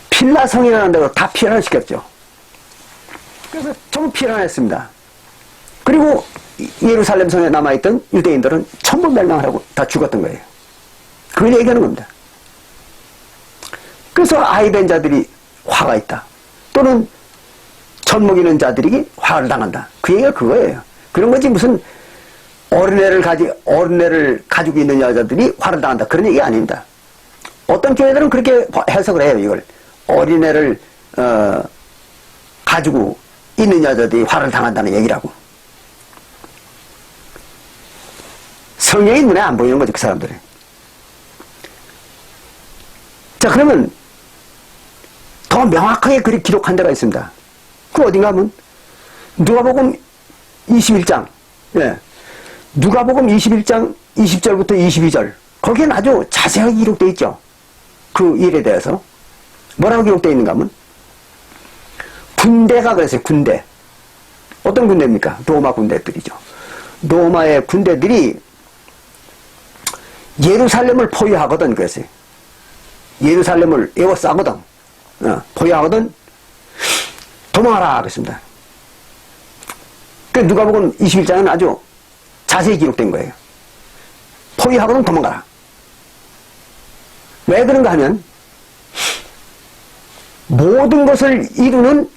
필라성이라는 데로 다 피난시켰죠. 그래서 전부 피난했습니다. 그리고 예루살렘 성에 남아있던 유대인들은 전부 멸망을 하고 다 죽었던 거예요. 그걸 얘기하는 겁니다. 그래서 아이 벤 자들이 화가 있다, 또는 젖 먹이는 자들이 화를 당한다, 그 얘기가 그거예요. 그런 거지 무슨 어린애를 가지고 있는 여자들이 화를 당한다, 그런 얘기가 아닙니다. 어떤 교회들은 그렇게 해석을 해요. 이걸 어린애를 가지고 있는 여자들이 화를 당한다는 얘기라고. 성경이 눈에 안 보이는 거죠, 그 사람들은. 자, 그러면 더 명확하게 그렇게 기록한 데가 있습니다. 그 어딘가 하면 누가복음 21장, 누가복음 21장 20절부터 22절, 거기에는 아주 자세하게 기록되어 있죠. 그 일에 대해서 뭐라고 기록되어 있는가 하면, 군대가 그랬어요. 군대. 어떤 군대입니까? 로마 군대들이죠. 로마의 군대들이 예루살렘을 포위하거든 그랬어요. 예루살렘을 에워싸거든, 포위하거든 도망하라 그랬습니다. 그 누가복음 21장은 아주 자세히 기록된 거예요. 포위하거든 도망가라. 왜 그런가 하면 모든 것을 이루는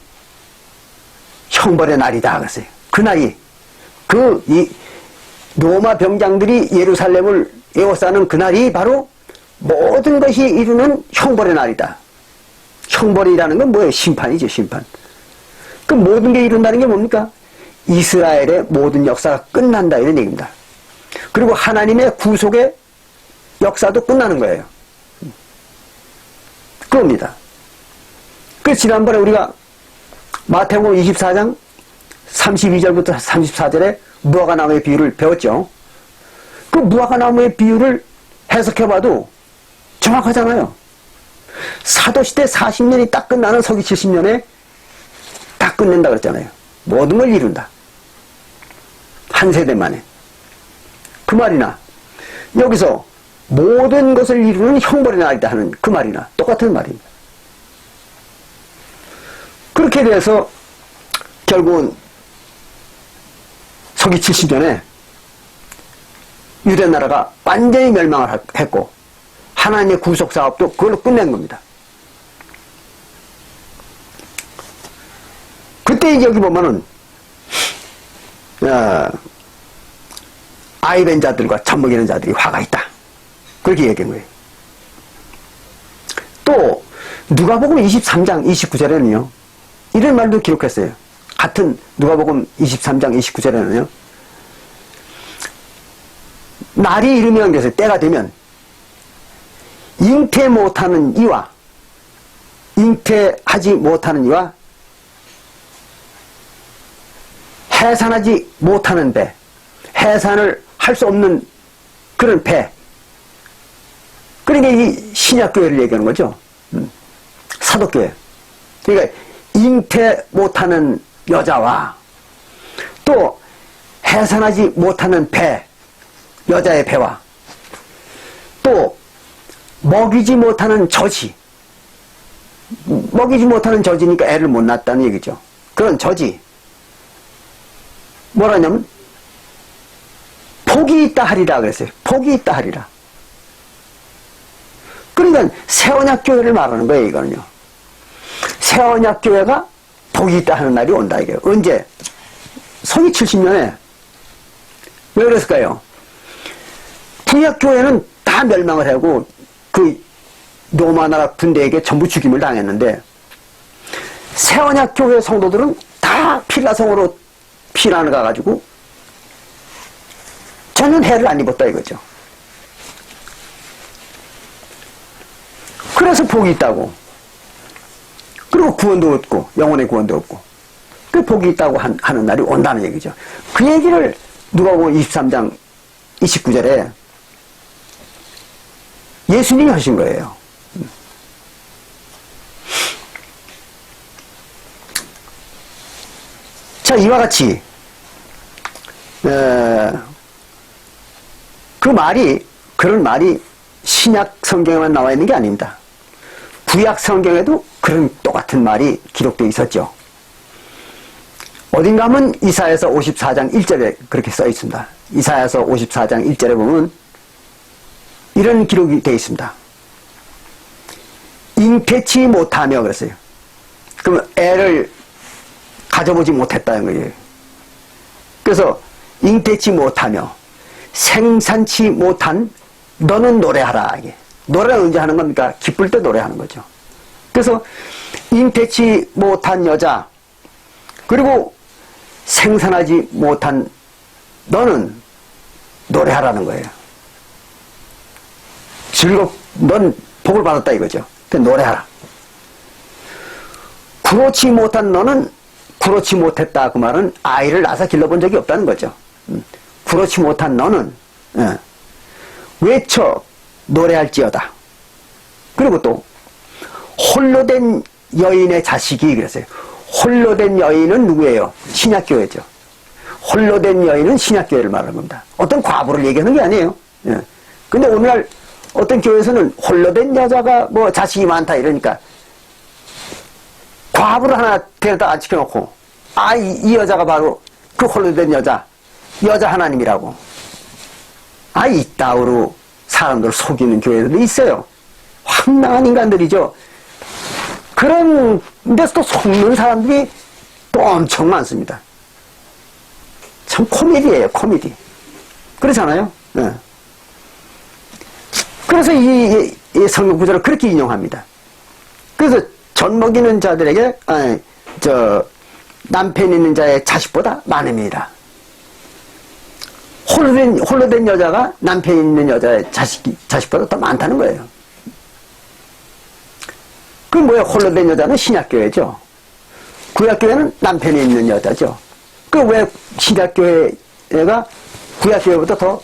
형벌의 날이다 그랬어요. 그 날이, 이 로마 병장들이 예루살렘을 에워싸는 그 날이 바로 모든 것이 이루는 형벌의 날이다. 형벌이라는 건 뭐예요? 심판이죠, 심판. 그 모든 게 이룬다는 게 뭡니까? 이스라엘의 모든 역사가 끝난다, 이런 얘기입니다. 그리고 하나님의 구속의 역사도 끝나는 거예요. 그겁니다. 그 지난번에 우리가 마태복음 24장 32절부터 34절에 무화과나무의 비유를 배웠죠. 그 무화과나무의 비유를 해석해봐도 정확하잖아요. 사도시대 40년이 딱 끝나는 서기 70년에 딱 끝낸다 그랬잖아요. 모든 걸 이룬다. 한 세대 만에. 그 말이나 여기서 모든 것을 이루는 형벌의 날이다 하는 그 말이나 똑같은 말입니다. 그렇게 돼서 결국은 서기 70년에 유대 나라가 완전히 멸망을 했고 하나님의 구속 사업도 그걸로 끝낸 겁니다. 그때 여기 보면은 아이벤 자들과 젖먹이는 자들이 화가 있다. 그렇게 얘기한 거예요. 또 누가복음 23장 29절에는요. 이런 말도 기록했어요. 같은 누가복음 23장 29절에는요. 날이 이르면 그래서 때가 되면 잉태 못하는 이와 잉태하지 못하는 이와 해산하지 못하는 배, 해산을 할 수 없는 그런 배. 그러니까 이 신약교회를 얘기하는 거죠. 사도교회. 그러니까 잉태 못하는 여자와 또 해산하지 못하는 배, 여자의 배와 또 먹이지 못하는 저지, 먹이지 못하는 저지니까 애를 못 낳았다는 얘기죠. 그런 저지 뭐라냐면 복이 있다 하리라 그랬어요. 복이 있다 하리라. 그러니까 새언약교회를 말하는 거예요. 이거는요. 새언약교회가 복이 있다 하는 날이 온다 이게요. 언제? 서기 70년에. 왜 그랬을까요? 구약교회는 다 멸망을 하고 그 로마 나라 군대에게 전부 죽임을 당했는데 새언약교회 성도들은 다 필라성으로 피난을 가가지고 전혀 해를 안 입었다 이거죠. 그래서 복이 있다고. 그리고 구원도 얻고 영혼의 구원도 얻고 그 복이 있다고 하는 날이 온다는 얘기죠. 그 얘기를 누가복음 23장 29절에 예수님이 하신 거예요. 자, 이와 같이 그런 말이 신약 성경에만 나와 있는 게 아닙니다. 구약 성경에도 그런 똑같은 말이 기록되어 있었죠. 어딘가 하면 이사야서 54장 1절에 그렇게 써 있습니다. 이사야서 54장 1절에 보면 이런 기록이 되어 있습니다. 잉태치 못하며 그랬어요. 그러면 애를 가져보지 못했다는 거예요. 그래서 잉태치 못하며 생산치 못한 너는 노래하라. 이게. 노래는 언제 하는 겁니까? 기쁠 때 노래하는 거죠. 그래서 잉태치 못한 여자 그리고 생산하지 못한 너는 노래하라는 거예요. 넌 복을 받았다 이거죠. 노래하라. 그렇지 못한 너는 그렇지 못했다 그 말은 아이를 낳아서 길러본 적이 없다는 거죠. 그렇지 못한 너는 외쳐 노래할지어다. 그리고 또 홀로 된 여인의 자식이 그랬어요. 홀로 된 여인은 누구예요? 신약교회죠. 홀로 된 여인은 신약교회를 말하는 겁니다. 어떤 과부를 얘기하는 게 아니에요. 근데 오늘날 어떤 교회에서는 홀로 된 여자가 뭐 자식이 많다 이러니까 과부를 하나 데려다 앉혀놓고 이 여자가 바로 그 홀로 된 여자 하나님이라고 이따위로 사람들을 속이는 교회들도 있어요. 황당한 인간들이죠. 그런 데서 또 속는 사람들이 또 엄청 많습니다. 참 코미디예요. 코미디. 그렇잖아요. 네. 그래서 이 성경 구절을 그렇게 인용합니다. 그래서 젖먹이는 자들에게 남편 있는 자의 자식보다 많음이라. 홀로 된 여자가 남편 있는 여자의 자식보다 더 많다는 거예요. 그 뭐예요? 홀로 된 여자는 신약교회죠. 구약교회는 남편이 있는 여자죠. 그 왜 신약교회가 구약교회보다 더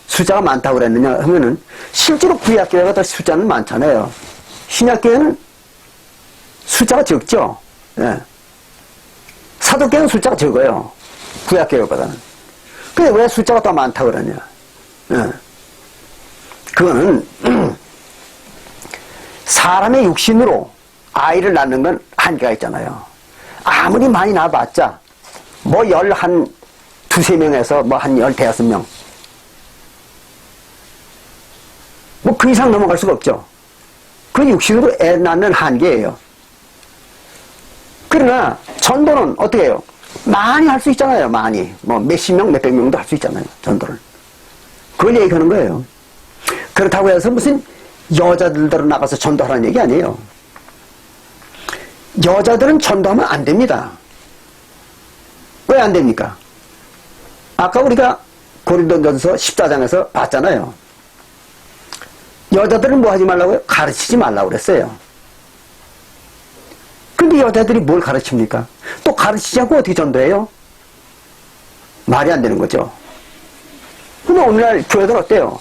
숫자가 많다고 그랬느냐 하면은 실제로 구약교회가 더 숫자는 많잖아요. 신약교회는 숫자가 적죠. 예. 사도교회는 숫자가 적어요. 구약교회보다는. 근데 왜 숫자가 더 많다고 그러냐. 그거는 사람의 육신으로 아이를 낳는 건 한계가 있잖아요. 아무리 많이 낳아봤자 뭐 한 두세 명에서 뭐 한 15명 뭐 그 이상 넘어갈 수가 없죠. 그 육신으로 애 낳는 한계예요. 그러나 전도는 어떻게 해요? 많이 할 수 있잖아요. 많이 뭐 몇십 명 몇백 명도 할 수 있잖아요. 전도를. 그걸 얘기하는 거예요. 그렇다고 해서 무슨 여자들대로 나가서 전도하라는 얘기 아니에요. 여자들은 전도하면 안 됩니다. 왜 안 됩니까? 아까 우리가 고린도전서 14장에서 봤잖아요. 여자들은 뭐 하지 말라고요? 가르치지 말라고 그랬어요. 근데 여자들이 뭘 가르칩니까? 또 가르치지 않고 어떻게 전도해요? 말이 안 되는 거죠. 근데 오늘날 교회들 어때요?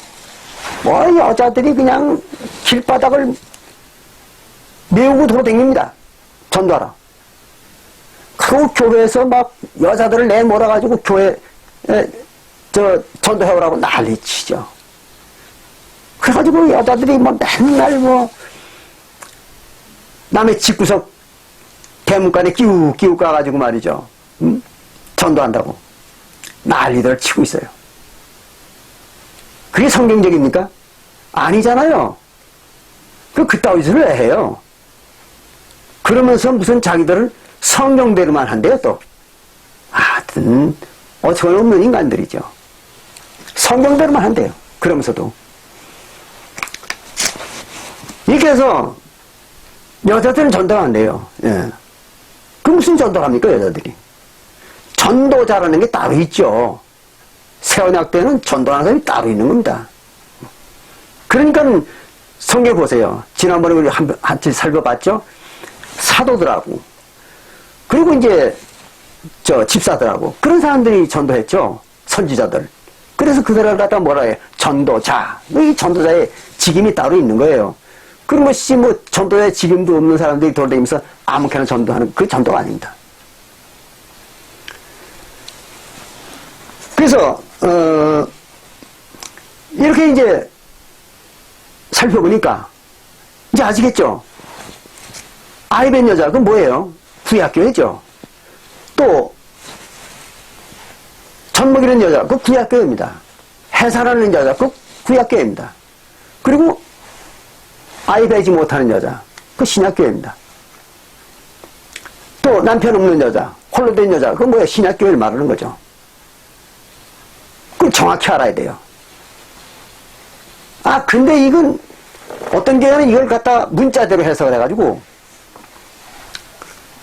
뭐 여자들이 그냥 길바닥을 메우고 돌아다닙니다. 전도하라. 그리고 교회에서 막 여자들을 내몰아가지고 교회에 전도해오라고 난리치죠. 그래가지고 여자들이 뭐 맨날 뭐 남의 집구석 대문간에 끼우 가가지고 말이죠. 전도한다고 난리들 치고 있어요. 그게 성경적입니까? 아니잖아요. 그따위 짓을 왜 해요? 그러면서 무슨 자기들은 성경대로만 한대요 또. 하여튼 어처구니 없는 인간들이죠. 성경대로만 한대요. 그러면서도 이렇게 해서 여자들은 전도가 안 돼요. 예. 그 무슨 전도를 합니까 여자들이? 전도자라는 게 따로 있죠. 새언약 때는 전도하는 사람이 따로 있는 겁니다. 그러니까 성경 보세요. 지난번에 우리 한번 살펴봤죠. 사도들하고 그리고 이제 집사들하고 그런 사람들이 전도했죠. 선지자들. 그래서 그들을 갖다 뭐라 해요? 전도자. 이 전도자의 직임이 따로 있는 거예요. 그런 것이 뭐 전도자의 직임도 없는 사람들이 돌아다니면서 아무렇게나 전도하는 그 전도가 아닙니다. 그래서 이렇게 이제 살펴보니까 이제 아시겠죠? 아이벤 여자 그건 뭐예요? 구약교회죠. 또 젖먹이는 여자 그 구약교회입니다. 해산하는 여자 그 구약교회입니다. 그리고 아이 베지 못하는 여자 그 신약교회입니다. 또 남편 없는 여자 홀로 된 여자 그건 뭐예요? 신약교회를 말하는 거죠. 그걸 정확히 알아야 돼요. 근데 이건 어떤 교회는 이걸 갖다 문자대로 해석을 해가지고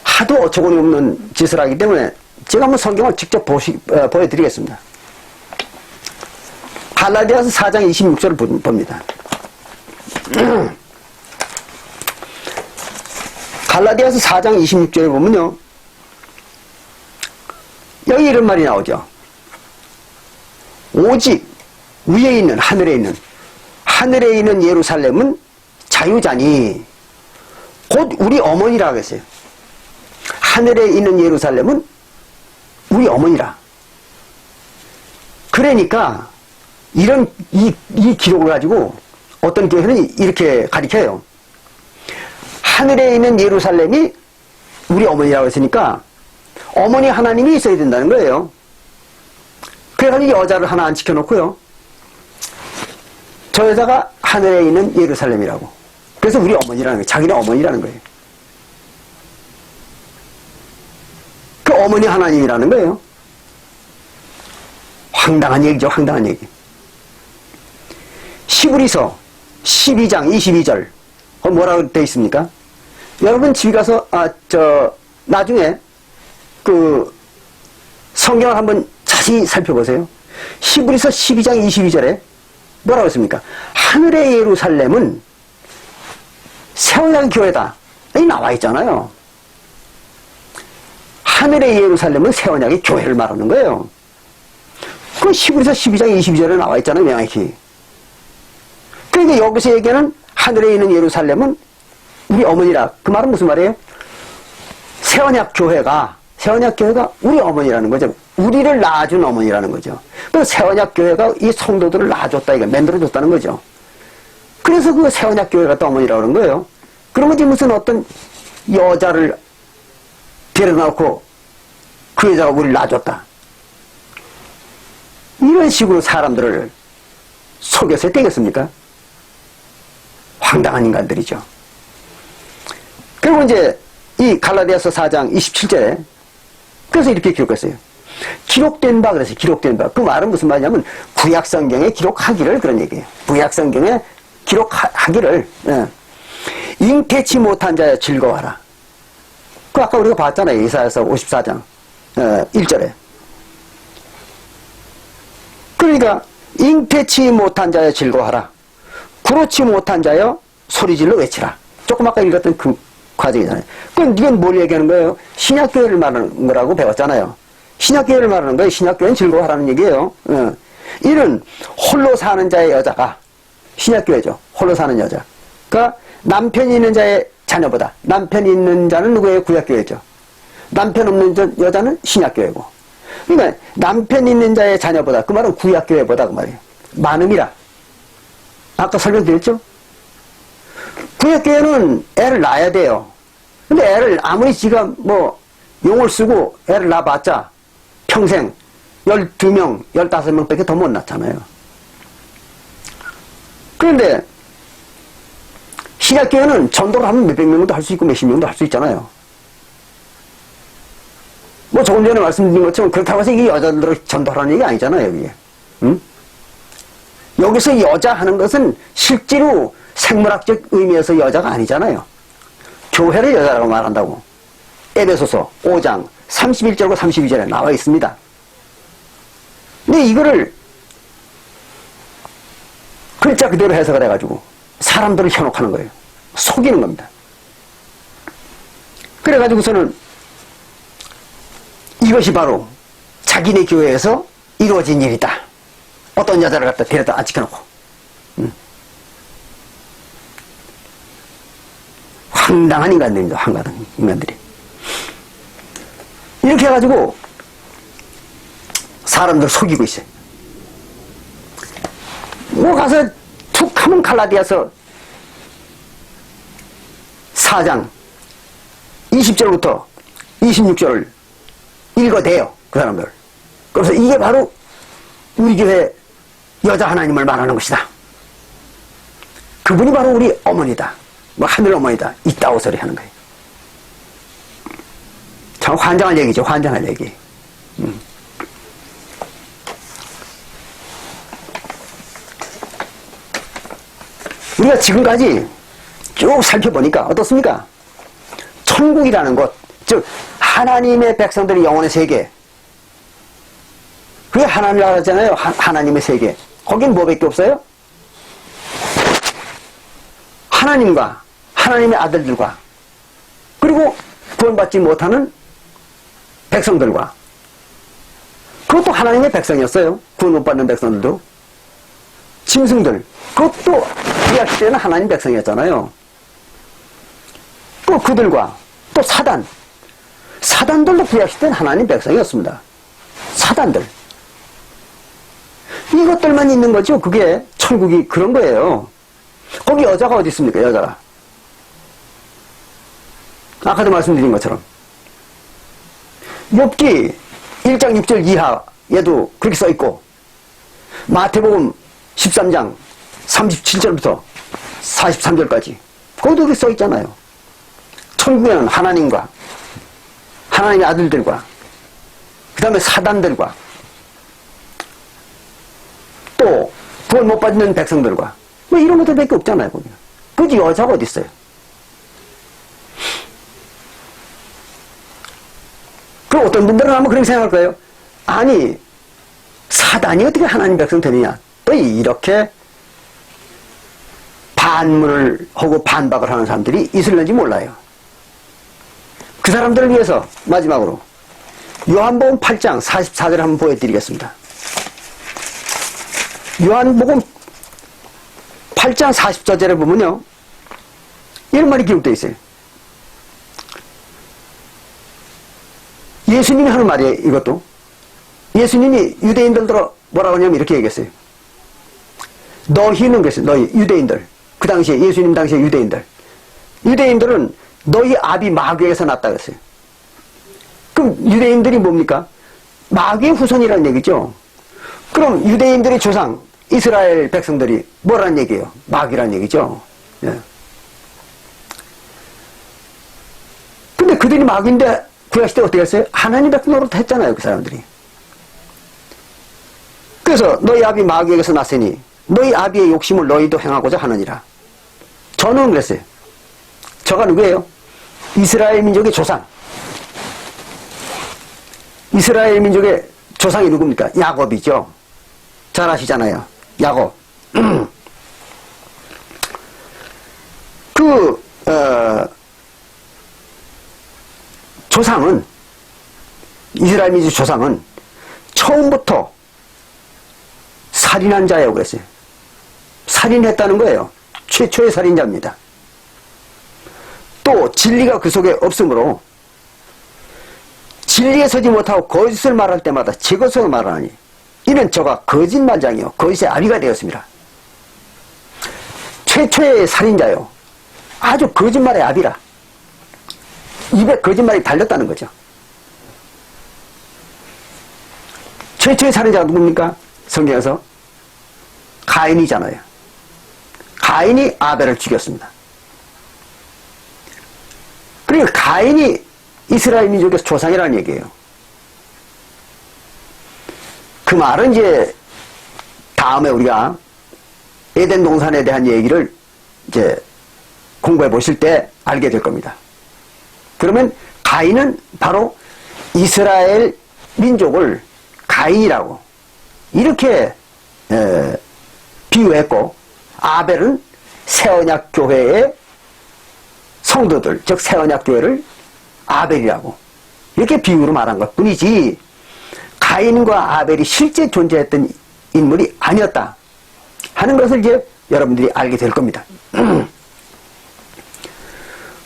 하도 어처구니 없는 짓을 하기 때문에 제가 한번 성경을 직접 보여드리겠습니다. 갈라디아서 4장 26절을 봅니다. 갈라디아서 4장 26절을 보면요. 여기 이런 말이 나오죠. 오직 위에 있는 하늘에 있는 예루살렘은 자유자니 곧 우리 어머니라 하겠어요. 하늘에 있는 예루살렘은 우리 어머니라. 그러니까 이 기록을 가지고 어떤 교회는 이렇게 가르쳐요. 하늘에 있는 예루살렘이 우리 어머니라고 했으니까 어머니 하나님이 있어야 된다는 거예요. 그래가지고 여자를 하나 안 지켜놓고요. 저 여자가 하늘에 있는 예루살렘이라고. 그래서 우리 어머니라는 거예요. 자기네 어머니라는 거예요. 그 어머니 하나님이라는 거예요. 황당한 얘기죠. 황당한 얘기. 히브리서 12장 22절 뭐라고 되어 있습니까? 여러분 집에 가서 나중에 그 성경을 한번 자세히 살펴보세요. 히브리서 12장 22절에 뭐라고 했습니까? 하늘의 예루살렘은 새언약 교회다. 여기 나와 있잖아요. 하늘의 예루살렘은 새언약의 교회를 말하는 거예요. 그 히브리서 12장 22절에 나와 있잖아요. 명확히. 그러니까 여기서 얘기하는 하늘에 있는 예루살렘은 우리 어머니라. 그 말은 무슨 말이에요? 새언약 교회가 우리 어머니라는 거죠. 우리를 낳아준 어머니라는 거죠. 그 새언약교회가 이 성도들을 낳아줬다, 이거 만들어줬다는 거죠. 그래서 그 새언약교회가 또 어머니라고 그런 거예요. 그런 거지 무슨 어떤 여자를 데려놓고 그 여자가 우리를 낳아줬다. 이런 식으로 사람들을 속여서 되겠습니까? 황당한 인간들이죠. 그리고 이제 이 갈라디아서 4장 27절에 그래서 이렇게 기록했어요. 기록된 바 그래서 기록된 바. 그 말은 무슨 말이냐면 구약성경에 기록하기를 그런 얘기예요. 구약성경에 기록하기를. 예. 잉태치 못한 자여 즐거워하라. 그 아까 우리가 봤잖아요. 이사야서 54장 1절에. 그러니까 잉태치 못한 자여 즐거워하라. 그렇지 못한 자여 소리질러 외치라. 조금 아까 읽었던 그 과정이잖아요. 그럼 이건 뭘 얘기하는 거예요? 신약교회를 말하는 거라고 배웠잖아요. 신약교회를 말하는 거예요. 신약교회는 즐거워하라는 얘기예요. 이는 홀로 사는 자의 여자가 신약교회죠. 홀로 사는 여자. 그러니까 남편이 있는 자의 자녀보다 남편이 있는 자는 누구예요? 구약교회죠. 남편 없는 여자는 신약교회고. 그러니까 남편 있는 자의 자녀보다 그 말은 구약교회보다 그 말이에요. 많음이라. 아까 설명드렸죠? 구약교회는 애를 낳아야 돼요. 근데 애를 아무리 지가 뭐 용을 쓰고 애를 낳아봤자 평생 12명, 15명 밖에 더 못 낳잖아요. 그런데 신약교회는 전도를 하면 몇백 명도 할 수 있고 몇십 명도 할 수 있잖아요. 뭐 조금 전에 말씀드린 것처럼 그렇다고 해서 이 여자들을 전도하라는 얘기 아니잖아요, 여기에. 응? 여기서 여자 하는 것은 실제로 생물학적 의미에서 여자가 아니잖아요. 교회를 여자라고 말한다고. 에베소서 5장 31절과 32절에 나와 있습니다. 근데 이거를 글자 그대로 해석을 해가지고 사람들을 현혹하는 거예요. 속이는 겁니다. 그래가지고서는 이것이 바로 자기네 교회에서 이루어진 일이다. 어떤 여자를 갖다 데려다 앉혀놓고 황당한 인간들입니다. 황당한 인간들이. 이렇게 해가지고 사람들 속이고 있어요. 뭐 가서 툭 하면 갈라디아서 4장 20절부터 26절을 읽어대요. 그 사람들. 그래서 이게 바로 우리 교회 여자 하나님을 말하는 것이다. 그분이 바로 우리 어머니다. 뭐 하늘 어머니다. 이따오 소리 하는 거예요. 참 환장할 얘기죠. 환장할 얘기. 우리가 지금까지 쭉 살펴보니까 어떻습니까? 천국이라는 것, 즉 하나님의 백성들의 영혼의 세계, 그게 하나님이라고 하잖아요. 하나님의 세계. 거긴 뭐밖에 없어요? 하나님과 하나님의 아들들과 그리고 구원받지 못하는 백성들과, 그것도 하나님의 백성이었어요. 구원 못 받는 백성들도. 짐승들, 그것도 구약 때는 하나님 백성이었잖아요. 또 그들과 또 사단들도 구약 때는 하나님 백성이었습니다. 사단들. 이것들만 있는 거죠. 그게 천국이 그런 거예요. 거기 여자가 어디 있습니까? 여자가. 아까도 말씀드린 것처럼 욥기 1장 6절 이하에도 그렇게 써있고, 마태복음 13장 37절부터 43절까지 거기도 그렇게 써있잖아요. 천국에는 하나님과 하나님의 아들들과 그 다음에 사단들과 또 구원 못 받는 백성들과 뭐 이런 것들밖에 없잖아요. 거기. 그지 여자가 어디 있어요? 그럼 어떤 분들은 아마 그렇게 생각할 거예요. 아니 사단이 어떻게 하나님 백성 되느냐. 또 이렇게 반문을 하고 반박을 하는 사람들이 있을는지 몰라요. 그 사람들을 위해서 마지막으로 요한복음 8장 44절 한번 보여드리겠습니다. 요한복음 8장 44절에 보면요, 이런 말이 기록되어 있어요. 예수님이 하는 말이에요. 이것도 예수님이 유대인들로 뭐라고 하냐면 이렇게 얘기했어요. 너희는 그랬어요. 너희 유대인들. 그 당시에 예수님 당시에 유대인들은 너희 아비 마귀에게서 났다 그랬어요. 그럼 유대인들이 뭡니까? 마귀의 후손이라는 얘기죠. 그럼 유대인들의 조상 이스라엘 백성들이 뭐라는 얘기예요? 마귀라는 얘기죠. 예. 근데 그들이 마귀인데 구약시대 어떻게 했어요? 하나님 백성 노릇 했잖아요. 그 사람들이. 그래서 너희 아비 마귀에게서 났으니 너희 아비의 욕심을 너희도 행하고자 하느니라. 저는 그랬어요. 저가 누구예요? 이스라엘 민족의 조상. 이스라엘 민족의 조상이 누굽니까? 야곱이죠. 잘 아시잖아요. 야곱. 조상은, 이스라엘 민족 조상은 처음부터 살인한 자라고 그랬어요. 살인했다는 거예요. 최초의 살인자입니다. 또 진리가 그 속에 없으므로 진리에 서지 못하고 거짓을 말할 때마다 제 것으로 말하니 이는 저가 거짓말장이요 거짓의 아비가 되었습니다. 최초의 살인자요. 아주 거짓말의 아비라. 입에 거짓말이 달렸다는 거죠. 최초의 살인자가 누굽니까? 성경에서 가인이잖아요. 가인이 아벨을 죽였습니다. 그러니까 가인이 이스라엘 민족의 조상이라는 얘기예요. 그 말은 이제 다음에 우리가 에덴 동산에 대한 얘기를 이제 공부해 보실 때 알게 될 겁니다. 그러면 가인은 바로 이스라엘 민족을 가인이라고 이렇게 비유했고, 아벨은 새언약 교회의 성도들, 즉 새언약 교회를 아벨이라고 이렇게 비유로 말한 것 뿐이지 가인과 아벨이 실제 존재했던 인물이 아니었다 하는 것을 이제 여러분들이 알게 될 겁니다.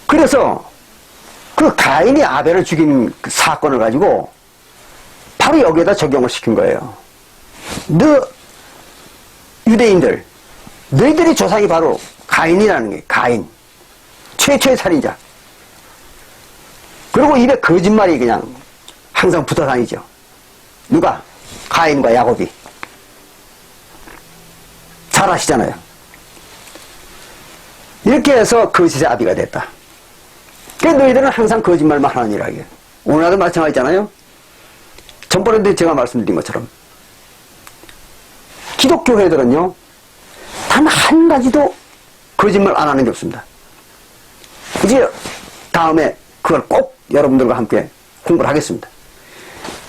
그래서 그 가인이 아벨을 죽인 그 사건을 가지고 바로 여기에다 적용을 시킨 거예요. 너 유대인들, 너희들의 조상이 바로 가인이라는 게 가인, 최초의 살인자. 그리고 입에 거짓말이 그냥 항상 붙어 다니죠. 누가? 가인과 야곱이. 잘 아시잖아요. 이렇게 해서 거짓의 아비가 됐다. 그래서 너희들은 항상 거짓말만 하느니라. 오늘도 마찬가지잖아요. 전번에도 제가 말씀드린 것처럼 기독교회들은요 단 한 가지도 거짓말 안 하는 게 없습니다. 이제 다음에 그걸 꼭 여러분들과 함께 공부를 하겠습니다.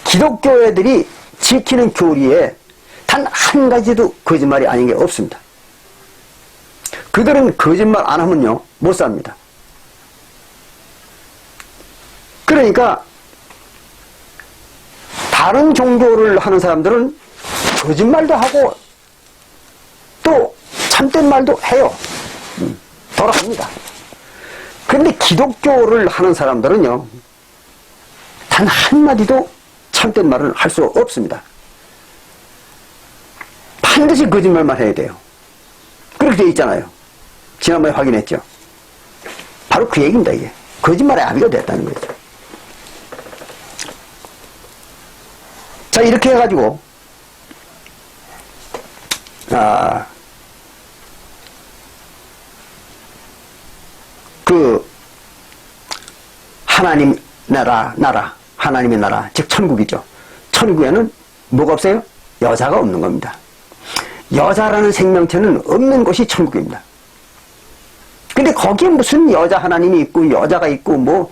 기독교회들이 지키는 교리에 단 한 가지도 거짓말이 아닌 게 없습니다. 그들은 거짓말 안 하면요 못 삽니다. 그러니까 다른 종교를 하는 사람들은 거짓말도 하고 또 참된 말도 해요. 돌아갑니다. 그런데 기독교를 하는 사람들은요 단 한마디도 참된 말을 할 수 없습니다. 반드시 거짓말만 해야 돼요. 그렇게 되어 있잖아요. 지난번에 확인했죠. 바로 그 얘기입니다. 이게 거짓말의 아비가 됐다는 거죠. 자, 이렇게 해가지고 그 하나님 나라 하나님의 나라 즉 천국이죠. 천국에는 뭐가 없어요? 여자가 없는 겁니다. 여자라는 생명체는 없는 곳이 천국입니다. 근데 거기에 무슨 여자 하나님이 있고 여자가 있고 뭐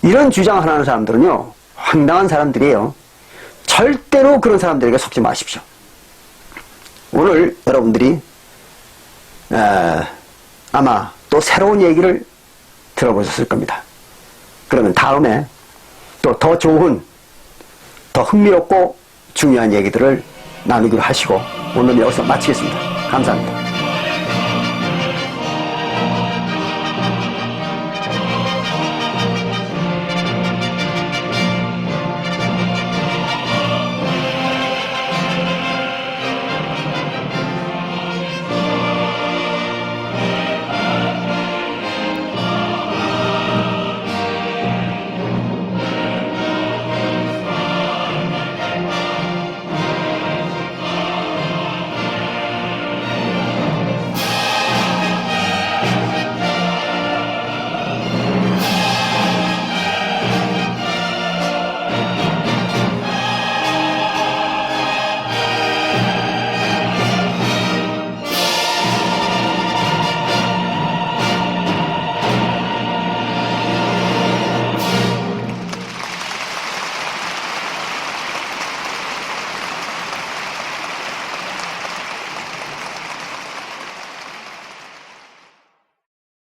이런 주장하는 사람들은요 황당한 사람들이에요. 절대로 그런 사람들에게 속지 마십시오. 오늘 여러분들이 아마 또 새로운 얘기를 들어보셨을 겁니다. 그러면 다음에 또 더 좋은, 더 흥미롭고 중요한 얘기들을 나누기로 하시고 오늘 여기서 마치겠습니다. 감사합니다.